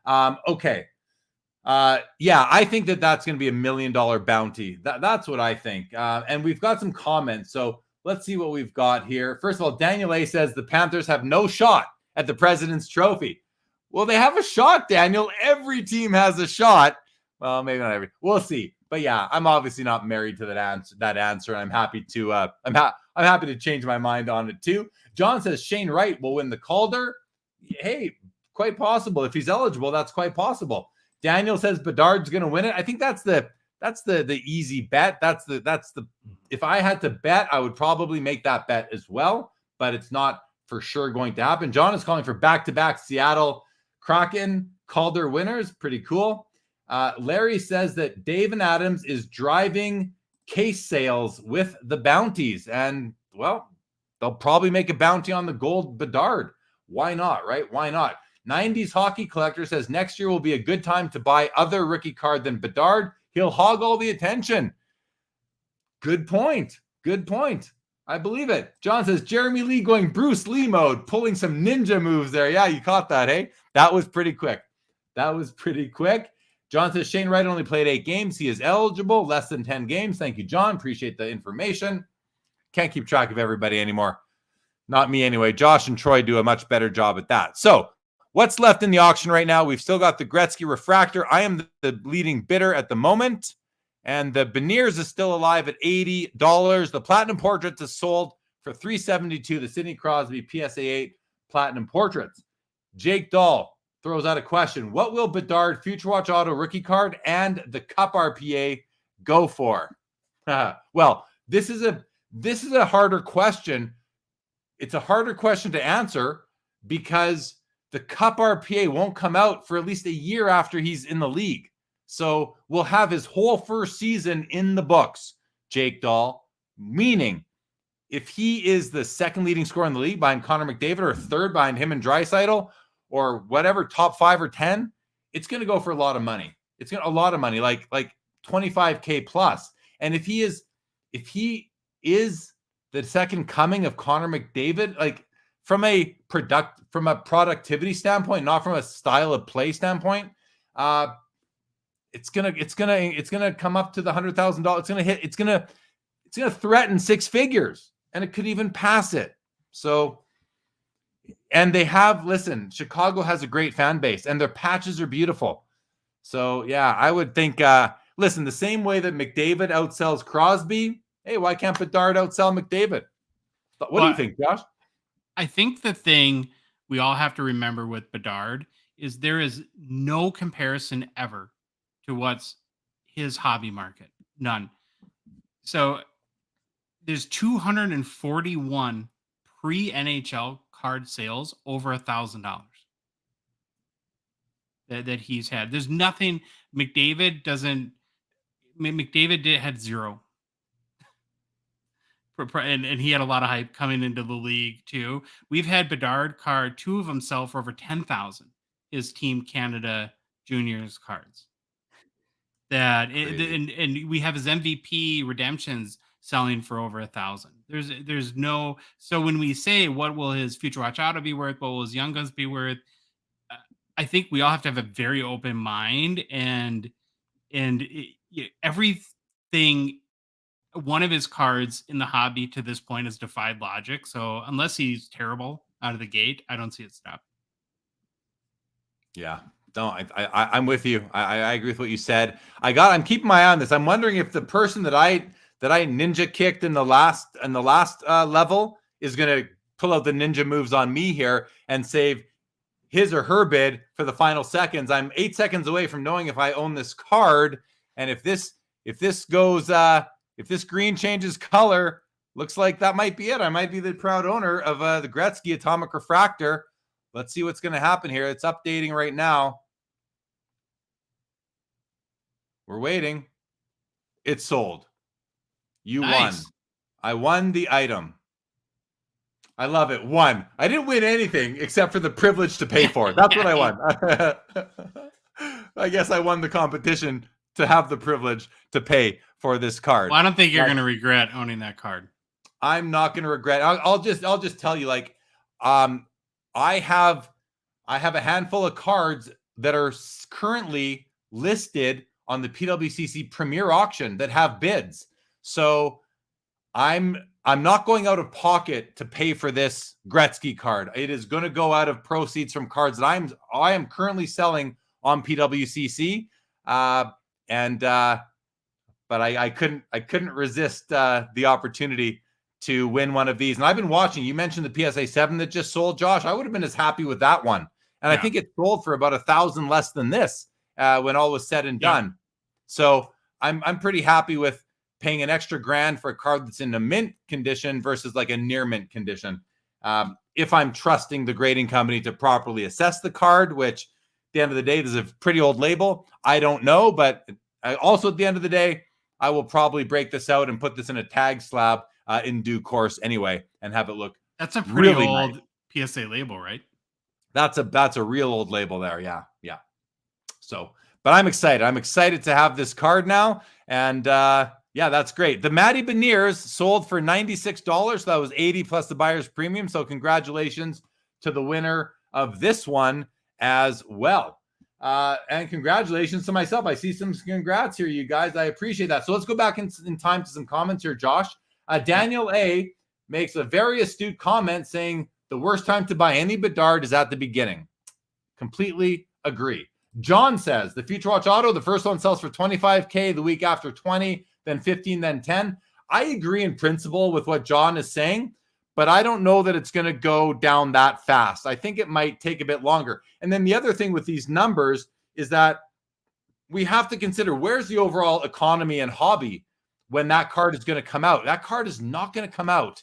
Okay. Yeah, I think that's going to be $1 million bounty. That's what I think. And we've got some comments. So let's see what we've got here. First of all, Daniel A says the Panthers have no shot at the President's Trophy. Well, they have a shot, Daniel. Every team has a shot. Well, maybe not every. We'll see. But yeah, I'm obviously not married to that answer. And I'm happy to I'm happy to change my mind on it too. John says Shane Wright will win the Calder. Hey, quite possible. If he's eligible, that's quite possible. Daniel says Bedard's going to win it. I think that's the easy bet. That's the if I had to bet, I would probably make that bet as well, but it's not for sure going to happen. John is calling for back-to-back Seattle Kraken Calder winners. Pretty cool. Larry says that Dave and Adams is driving case sales with the bounties, and well, they'll probably make a bounty on the gold Bedard. Why not, right? Why not? 90s Hockey Collector says next year will be a good time to buy other rookie card than Bedard. He'll hog all the attention. Good point. I believe it. John says Jeremy Lee going Bruce Lee mode, pulling some ninja moves there. Yeah, you caught that, hey? That was pretty quick. John says Shane Wright only played 8 games. He is eligible, less than 10 games. Thank you, John. Appreciate the information. Can't keep track of everybody anymore. Not me anyway. Josh and Troy do a much better job at that. So what's left in the auction right now? We've still got the Gretzky Refractor. I am the leading bidder at the moment. And the Beniers is still alive at $80. The Platinum Portraits is sold for $372. The Sidney Crosby PSA 8 Platinum Portraits. Jake Dahl throws out a question. What will Bedard Future Watch Auto rookie card and the Cup RPA go for? Well, this is a harder question. It's a harder question to answer because the Cup RPA won't come out for at least a year after he's in the league. So we'll have his whole first season in the books, Jake Dahl, meaning if he is the second leading scorer in the league behind Connor McDavid or third behind him and Draisaitl or whatever, top 5 or 10, it's going to go for a lot of money. It's going to a lot of money, like $25K plus. And if he is the second coming of Connor McDavid, like from a productivity standpoint, not from a style of play standpoint, it's gonna come up to the $100,000. It's gonna threaten 6 figures, and it could even pass it. So, and Chicago has a great fan base, and their patches are beautiful. So yeah, I would think. The same way that McDavid outsells Crosby, hey, why can't Bedard outsell McDavid? What do you think, Josh? I think the thing we all have to remember with Bedard is there is no comparison ever to what's his hobby market. None. So there's 241 pre-NHL card sales over $1,000 that he's had. There's nothing. McDavid had 0. And he had a lot of hype coming into the league too. We've had Bedard card, 2 of them sell for over 10,000. His Team Canada Juniors cards. And we have his MVP redemptions selling for over 1,000. There's no. So when we say what will his Future Watch Auto be worth, what will his Young Guns be worth, I think we all have to have a very open mind and everything. One of his cards in the hobby to this point has defied logic. So unless he's terrible out of the gate, I don't see it stop. Yeah, no, I'm with you. I agree with what you said. I'm keeping my eye on this. I'm wondering if the person that I ninja kicked in the last level is going to pull out the ninja moves on me here and save his or her bid for the final seconds. I'm 8 seconds away from knowing if I own this card, and if this goes. If this green changes color, looks like that might be it. I might be the proud owner of the Gretzky Atomic Refractor. Let's see what's going to happen here. It's updating right now. We're waiting. It's sold. You won. I won the item. I love it. Won. I didn't win anything except for the privilege to pay for it. That's what I won. I guess I won the competition to have the privilege to pay for this card. Well, I don't think you're going to regret owning that card. I'm not going to regret. I'll just tell you, like, I have a handful of cards that are currently listed on the PWCC Premier auction that have bids. So I'm not going out of pocket to pay for this Gretzky card. It is going to go out of proceeds from cards that I am currently selling on PWCC. But I couldn't resist the opportunity to win one of these. And I've been watching. You mentioned the PSA 7 that just sold, Josh. I would have been as happy with that one. And I think it sold for about $1,000 less than this when all was said and done. So I'm pretty happy with paying an extra $1,000 for a card that's in a mint condition versus like a near mint condition. If I'm trusting the grading company to properly assess the card, which at the end of the day, there's a pretty old label. I don't know, but also at the end of the day, I will probably break this out and put this in a tag slab in due course anyway, and have it look. That's a pretty really old nice. PSA label, right? That's a real old label there. Yeah. So, but I'm excited. I'm excited to have this card now. And that's great. The Matty Beniers sold for $96. So that was $80 plus the buyer's premium. So congratulations to the winner of this one as well. And congratulations to myself. I see some congrats here, you guys. I appreciate that. So let's go back in time to some comments here, Josh. Daniel A makes a very astute comment saying the worst time to buy any Bedard is at the beginning. Completely agree. John says the Future Watch Auto, the first one sells for $25K, the week after 20, then 15, then 10. I agree in principle with what John is saying, but I don't know that it's going to go down that fast. I think it might take a bit longer. And then the other thing with these numbers is that we have to consider where's the overall economy and hobby when that card is going to come out. That card is not going to come out.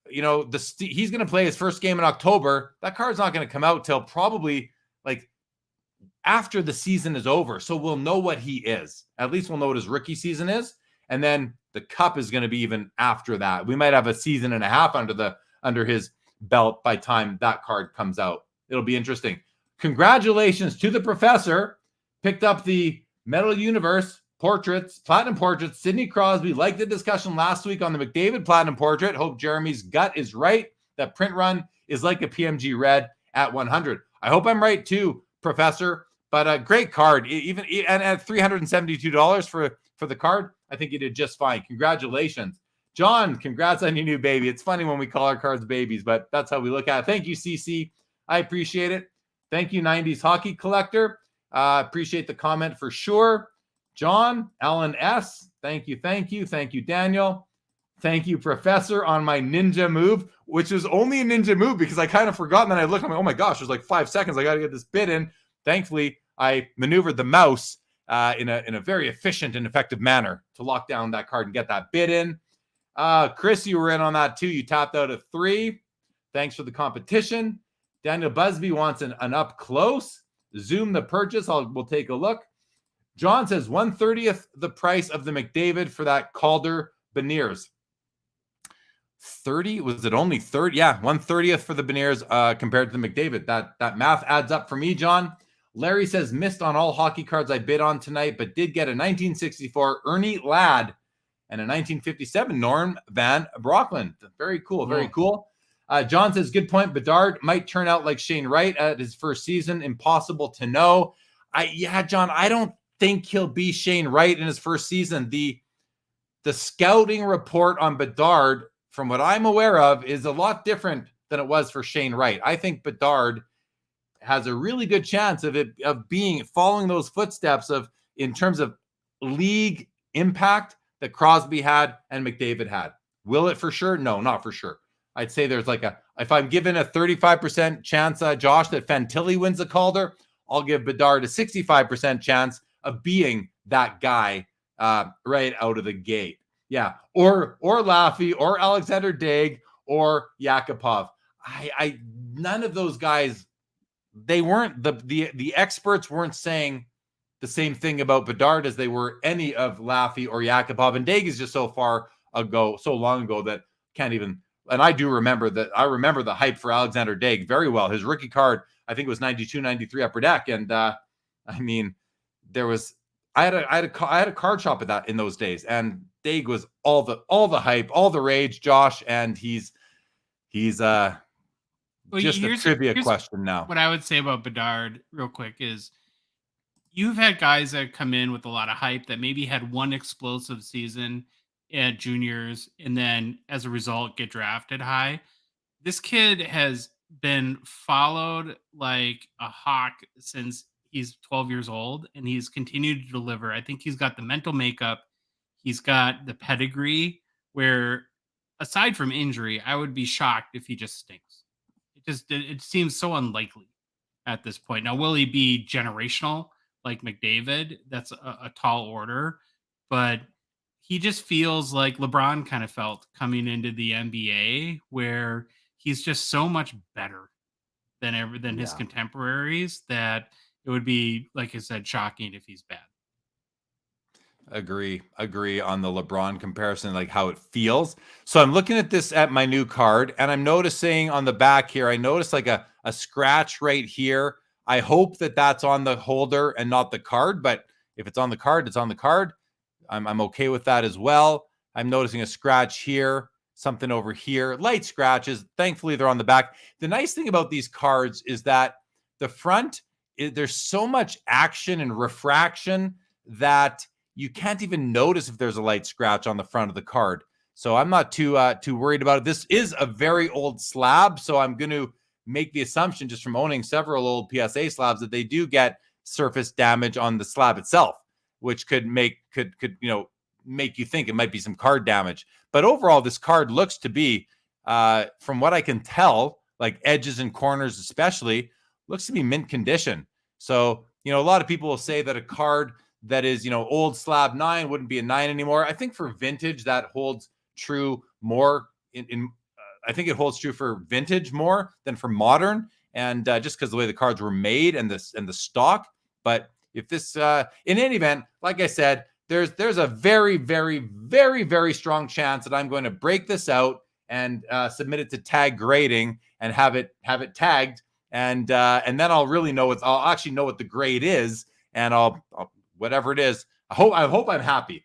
You know, he's going to play his first game in October. That card's not going to come out till probably like after the season is over. So we'll know what he is. At least we'll know what his rookie season is. And then the cup is going to be even after that. We might have a season and a half under his belt by the time that card comes out. It'll be interesting. Congratulations to the professor. Picked up the Metal Universe portraits, platinum portraits. Sidney Crosby. Liked the discussion last week on the McDavid platinum portrait. Hope Jeremy's gut is right. That print run is like a PMG red at 100. I hope I'm right too, Professor. But a great card. Even and at $372 for the card, I think you did just fine. Congratulations. John, congrats on your new baby. It's funny when we call our cards babies, but that's how we look at it. Thank you, CC. I appreciate it. Thank you, 90s Hockey Collector. Appreciate the comment for sure. John, Alan S. Thank you, Daniel. Thank you, Professor, on my ninja move, which was only a ninja move because I kind of forgot. And then I looked, I'm like, oh my gosh, there's like 5 seconds. I got to get this bid in. Thankfully, I maneuvered the mouse in a very efficient and effective manner to lock down that card and get that bid in. Chris, you were in on that too. You tapped out of 3. Thanks for the competition. Daniel Busby wants an up close. Zoom the purchase. We'll take a look. John says 1/30th the price of the McDavid for that Calder Beniers. 30? Was it only 30? Yeah, 1/30th for the Beniers compared to the McDavid. That math adds up for me, John. Larry says missed on all hockey cards I bid on tonight, but did get a 1964 Ernie Ladd and a 1957 Norm Van Brocklin. Very cool. Very cool. John says, good point. Bedard might turn out like Shane Wright at his first season. Impossible to know. John, I don't think he'll be Shane Wright in his first season. The scouting report on Bedard, from what I'm aware of, is a lot different than it was for Shane Wright. I think Bedard has a really good chance of following those footsteps in terms of league impact that Crosby had and McDavid had. Will it for sure? No, not for sure. I'd say there's if I'm given a 35% chance, Josh, that Fantilli wins the Calder, I'll give Bedard a 65% chance of being that guy right out of the gate. Yeah. Or Laffy or Alexander Daig or Yakupov. None of those guys, they weren't the experts weren't saying the same thing about Bedard as they were any of Laffy or Yakupov. And Daig is just so long ago that can't even. And I do remember that. I remember the hype for Alexander Daig very well. His rookie card, I think it was 92, 93 Upper Deck. And there was I had a card shop at that in those days, and Daig was all the hype, all the rage, Josh, and he's just a trivia question now. What I would say about Bedard real quick is you've had guys that come in with a lot of hype that maybe had one explosive season at juniors and then as a result get drafted high. This kid has been followed like a hawk since he's 12 years old, and he's continued to deliver. I think he's got the mental makeup. He's got the pedigree where, aside from injury, I would be shocked if he just stinks. It seems so unlikely at this point. Now, will he be generational like McDavid? That's a tall order, but he just feels like LeBron kind of felt coming into the NBA, where he's just so much better than his contemporaries that it would be, like I said, shocking if he's bad. Agree on the LeBron comparison, like how it feels. So I'm looking at my new card, and I'm noticing on the back here, I noticed like a scratch right here. I hope that that's on the holder and not the card, but if it's on the card, it's on the card. I'm okay with that as well. I'm noticing a scratch here, something over here, light scratches. Thankfully, they're on the back. The nice thing about these cards is that the front, there's so much action and refraction that you can't even notice if there's a light scratch on the front of the card. So I'm not too worried about it. This is a very old slab, so I'm going to make the assumption, just from owning several old PSA slabs, that they do get surface damage on the slab itself, which could make you think it might be some card damage. But overall, this card looks to be, from what I can tell, like edges and corners especially, looks to be mint condition. So, a lot of people will say that a card that is, old slab 9 wouldn't be a 9 anymore. I think for vintage, that holds true more I think it holds true for vintage more than for modern. And just because the way the cards were made and the stock. But if this, in any event, like I said, there's a very, very, very, very strong chance that I'm going to break this out and submit it to tag grading and have it tagged. And then I'll really know I'll actually know what the grade is, and I'll whatever it is. I hope I'm happy.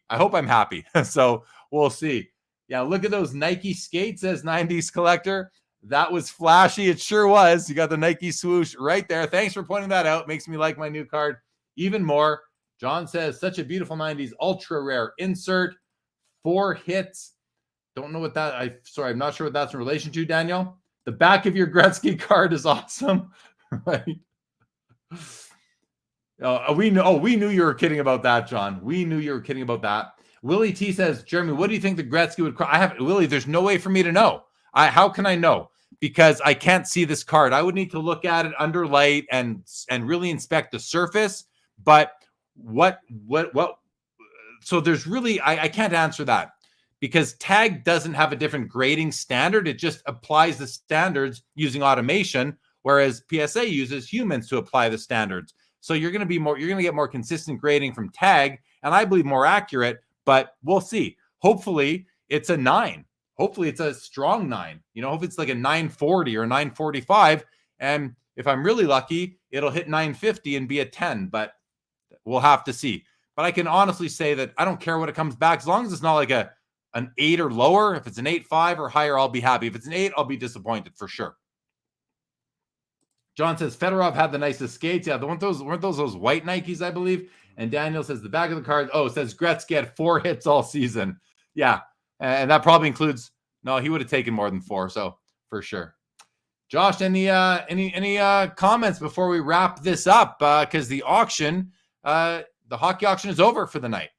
So we'll see. Yeah, look at those Nike skates, says 90s Collector. That was flashy. It sure was. You got the Nike swoosh right there. Thanks for pointing that out. Makes me like my new card even more. John says, such a beautiful 90s ultra rare insert. 4 hits. Don't know what that, I'm not sure what that's in relation to, Daniel. The back of your Gretzky card is awesome. Right? We knew you were kidding about that, John. We knew you were kidding about that. Willie T says, Jeremy, what do you think the Gretzky would cry? Willie, there's no way for me to know. How can I know? Because I can't see this card. I would need to look at it under light and really inspect the surface. But so there's really, I can't answer that, because tag doesn't have a different grading standard. It just applies the standards using automation, whereas PSA uses humans to apply the standards. So you're going to get more consistent grading from tag, and I believe more accurate, but we'll see. Hopefully it's a 9. Hopefully it's a strong 9. If it's like a 940 or 945, and if I'm really lucky, it'll hit 950 and be a 10, but we'll have to see. But I can honestly say that I don't care what it comes back, as long as it's not like an 8 or lower. If it's an 8.5 or higher, I'll be happy. If it's an 8, I'll be disappointed for sure. John says Fedorov had the nicest skates. Yeah, weren't those white Nikes, I believe. And Daniel says the back of the card. Oh, it says Gretzky had 4 hits all season. Yeah, and that probably includes. No, he would have taken more than 4. So for sure. Josh, any comments before we wrap this up? Because the auction, the hockey auction, is over for the night.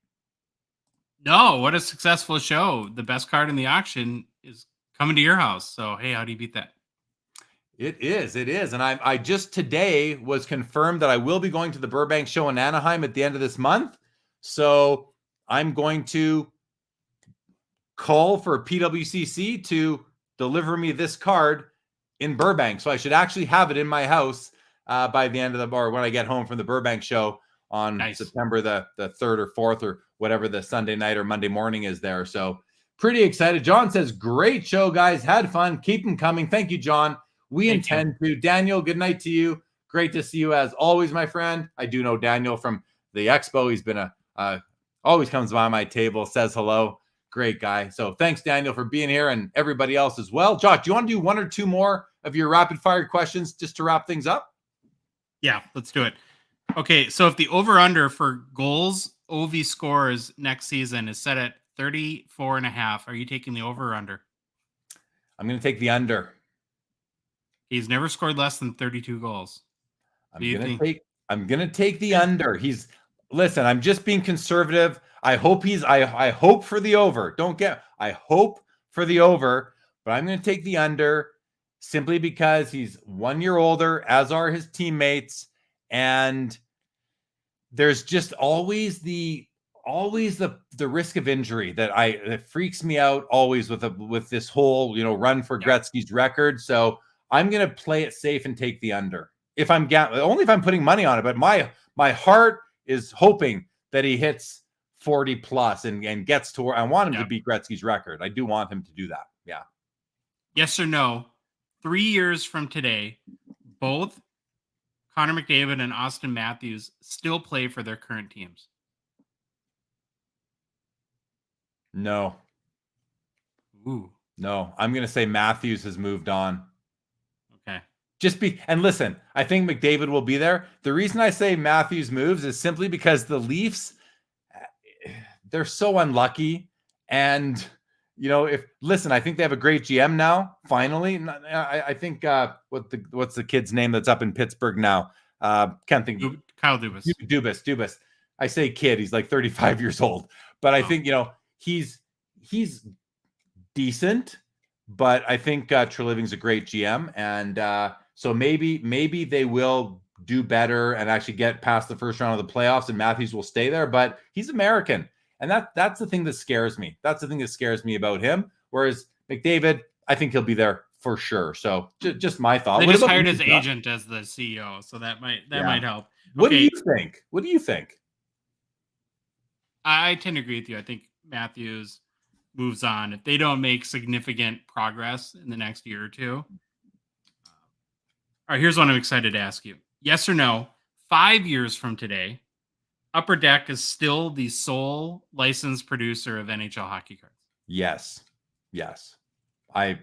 No, what a successful show. The best card in the auction is coming to your house. So, hey, how do you beat that? It is. And I just today was confirmed that I will be going to the Burbank show in Anaheim at the end of this month. So I'm going to call for PWCC to deliver me this card in Burbank. So I should actually have it in my house by the end of or when I get home from the Burbank show on September the 3rd or 4th or whatever the Sunday night or Monday morning is there. So pretty excited. John says, great show, guys. Had fun. Keep them coming. Thank you, John. We intend to. Daniel, good night to you. Great to see you as always, my friend. I do know Daniel from the expo. He's been always comes by my table, says hello. Great guy. So thanks, Daniel, for being here, and everybody else as well. Josh, do you want to do one or two more of your rapid fire questions just to wrap things up? Yeah, let's do it. Okay, so if the over-under for goals OV scores next season is set at 34.5, are you taking the over or under? I'm going to take the under. He's never scored less than 32 goals. I'm going to take the under. Listen, I'm just being conservative. I hope for the over. I hope for the over, but I'm going to take the under simply because he's 1 year older, as are his teammates, and there's just always the risk of injury that freaks me out always with this whole run for Gretzky's record. So I'm going to play it safe and take the under. Only if I'm putting money on it, but my heart is hoping that he hits 40 plus and gets to where I want him to beat Gretzky's record. I do want him to do that. Yeah. Yes or no? 3 years from today, both Connor McDavid and Austin Matthews still play for their current teams. No. Ooh. No. I'm going to say Matthews has moved on. Okay. And listen, I think McDavid will be there. The reason I say Matthews moves is simply because the Leafs, they're so unlucky. And, I think they have a great GM now, finally. I think, what's the kid's name that's up in Pittsburgh now? Can't think. Kyle Dubas. Dubas. I say kid, he's like 35 years old. But I think, he's decent. But I think Treliving's a great GM. And so maybe they will do better and actually get past the first round of the playoffs, and Matthews will stay there. But he's American. And that's the thing that scares me. That's the thing that scares me about him. Whereas McDavid, I think he'll be there for sure. So just my thought. They just hired his agent as the CEO, so that might help. What do you think? What do you think? I tend to agree with you. I think Matthews moves on if they don't make significant progress in the next year or two. All right, here's one I'm excited to ask you. Yes or no? 5 years from today, Upper Deck is still the sole licensed producer of NHL hockey cards. Yes. I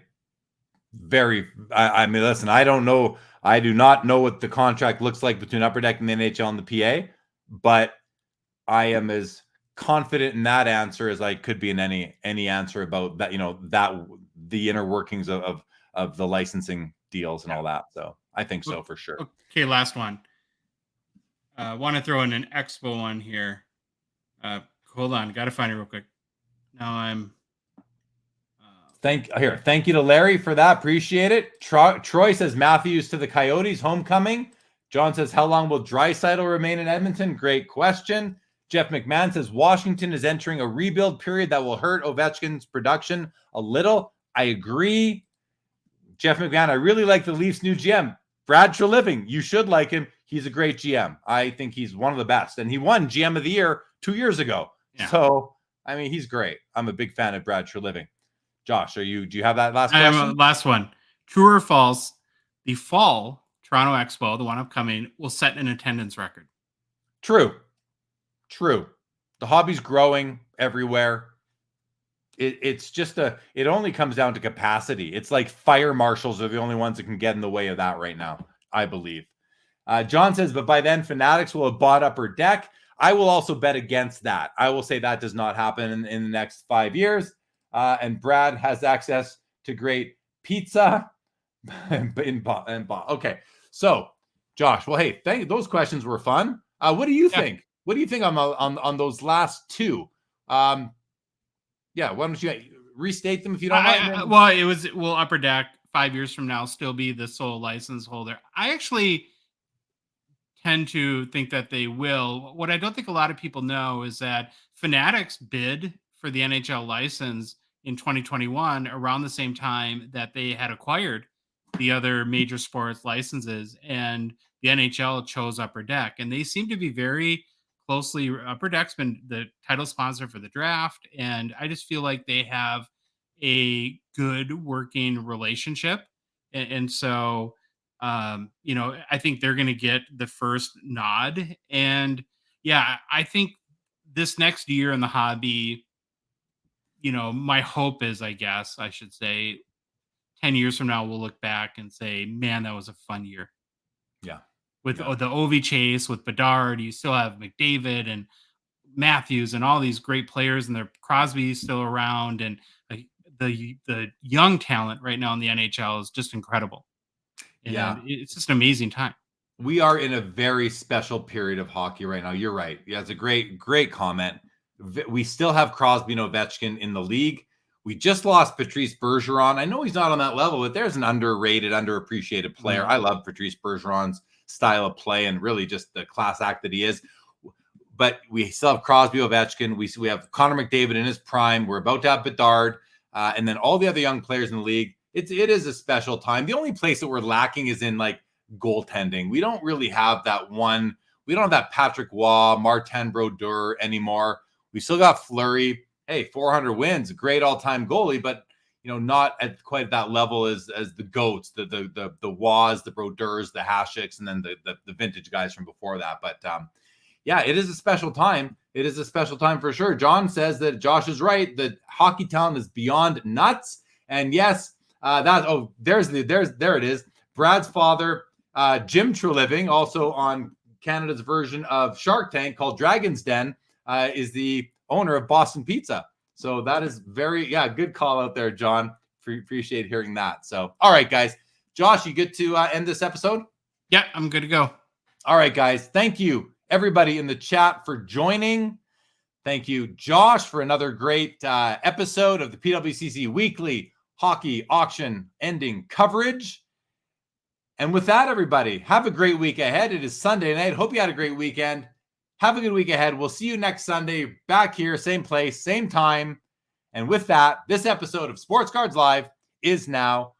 mean, listen, I don't know. I do not know what the contract looks like between Upper Deck and the NHL and the PA, but I am as confident in that answer as I could be in any answer about that, that the inner workings of the licensing deals and all that. So I think so for sure. Okay, last one. Want to throw in an Expo one here. Hold on, got to find it real quick. Now I'm. Thank you to Larry for that. Appreciate it. Troy says Matthews to the Coyotes homecoming. John says, how long will Draisaitl remain in Edmonton? Great question. Jeff McMahon says Washington is entering a rebuild period that will hurt Ovechkin's production a little. I agree. Jeff McMahon, I really like the Leafs' new GM. Brad Treliving, you should like him. He's a great GM. I think he's one of the best. And he won GM of the Year 2 years ago. Yeah. So, I mean, he's great. I'm a big fan of Brad Treliving. Josh, do you have that last question? Last one. True or false, the fall Toronto Expo, the one upcoming, will set an attendance record? True. The hobby's growing everywhere. It's just it only comes down to capacity. It's like fire marshals are the only ones that can get in the way of that right now, I believe. John says, but by then Fanatics will have bought Upper Deck. I will also bet against that. I will say that does not happen in the next 5 years. And Brad has access to great pizza. Okay. So, Josh, well, hey, those questions were fun. What do you think? What do you think on those last two? Why don't you restate them if you don't mind? Will Upper Deck 5 years from now still be the sole license holder? I actually tend to think that they will. What I don't think a lot of people know is that Fanatics bid for the NHL license in 2021 around the same time that they had acquired the other major sports licenses, and the NHL chose Upper Deck, and they seem to be very closely. Upper Deck's been the title sponsor for the draft, and I just feel like they have a good working relationship, and so I think they're going to get the first nod. And yeah, I think this next year in the hobby, my hope is, I guess I should say, 10 years from now, we'll look back and say, man, that was a fun year. Yeah. With Yeah. the Ovi chase, with Bedard, you still have McDavid and Matthews and all these great players, and their Crosby's still around, and like the young talent right now in the NHL is just incredible. And Yeah. it's just an amazing time. We are in a very special period of hockey right now. You're right. Yeah, it's a great comment. We still have Crosby and Ovechkin in the league. We just lost Patrice Bergeron. I know he's not on that level, but there's an underrated, underappreciated player. Mm-hmm. I love Patrice Bergeron's style of play and really just the class act that he is. But we still have Crosby, Ovechkin. We have Connor McDavid in his prime. We're about to have Bedard, and then all the other young players in the league. It is a special time. The only place that we're lacking is in like goaltending. We don't really have that one. We don't have that Patrick Waugh, Martin Brodeur anymore. We still got Fleury. Hey, 400 wins, great all-time goalie, but not at quite that level as the GOATs, the Waughs, the Brodeurs, the Hashicks, and then the vintage guys from before that. But yeah, it is a special time. It is a special time for sure. John says that Josh is right. The hockey talent is beyond nuts. And yes, there it is. Brad's father, Jim Treliving, also on Canada's version of Shark Tank called Dragon's Den, is the owner of Boston Pizza. So that is good call out there, John. Appreciate hearing that. So, all right, guys. Josh, you good to end this episode? Yeah, I'm good to go. All right, guys. Thank you, everybody in the chat, for joining. Thank you, Josh, for another great episode of the PWCC Weekly Hockey Auction Ending coverage. And with that, everybody, have a great week ahead. It is Sunday night. Hope you had a great weekend. Have a good week ahead. We'll see you next Sunday back here, same place, same time. And with that, this episode of Sports Cards Live is now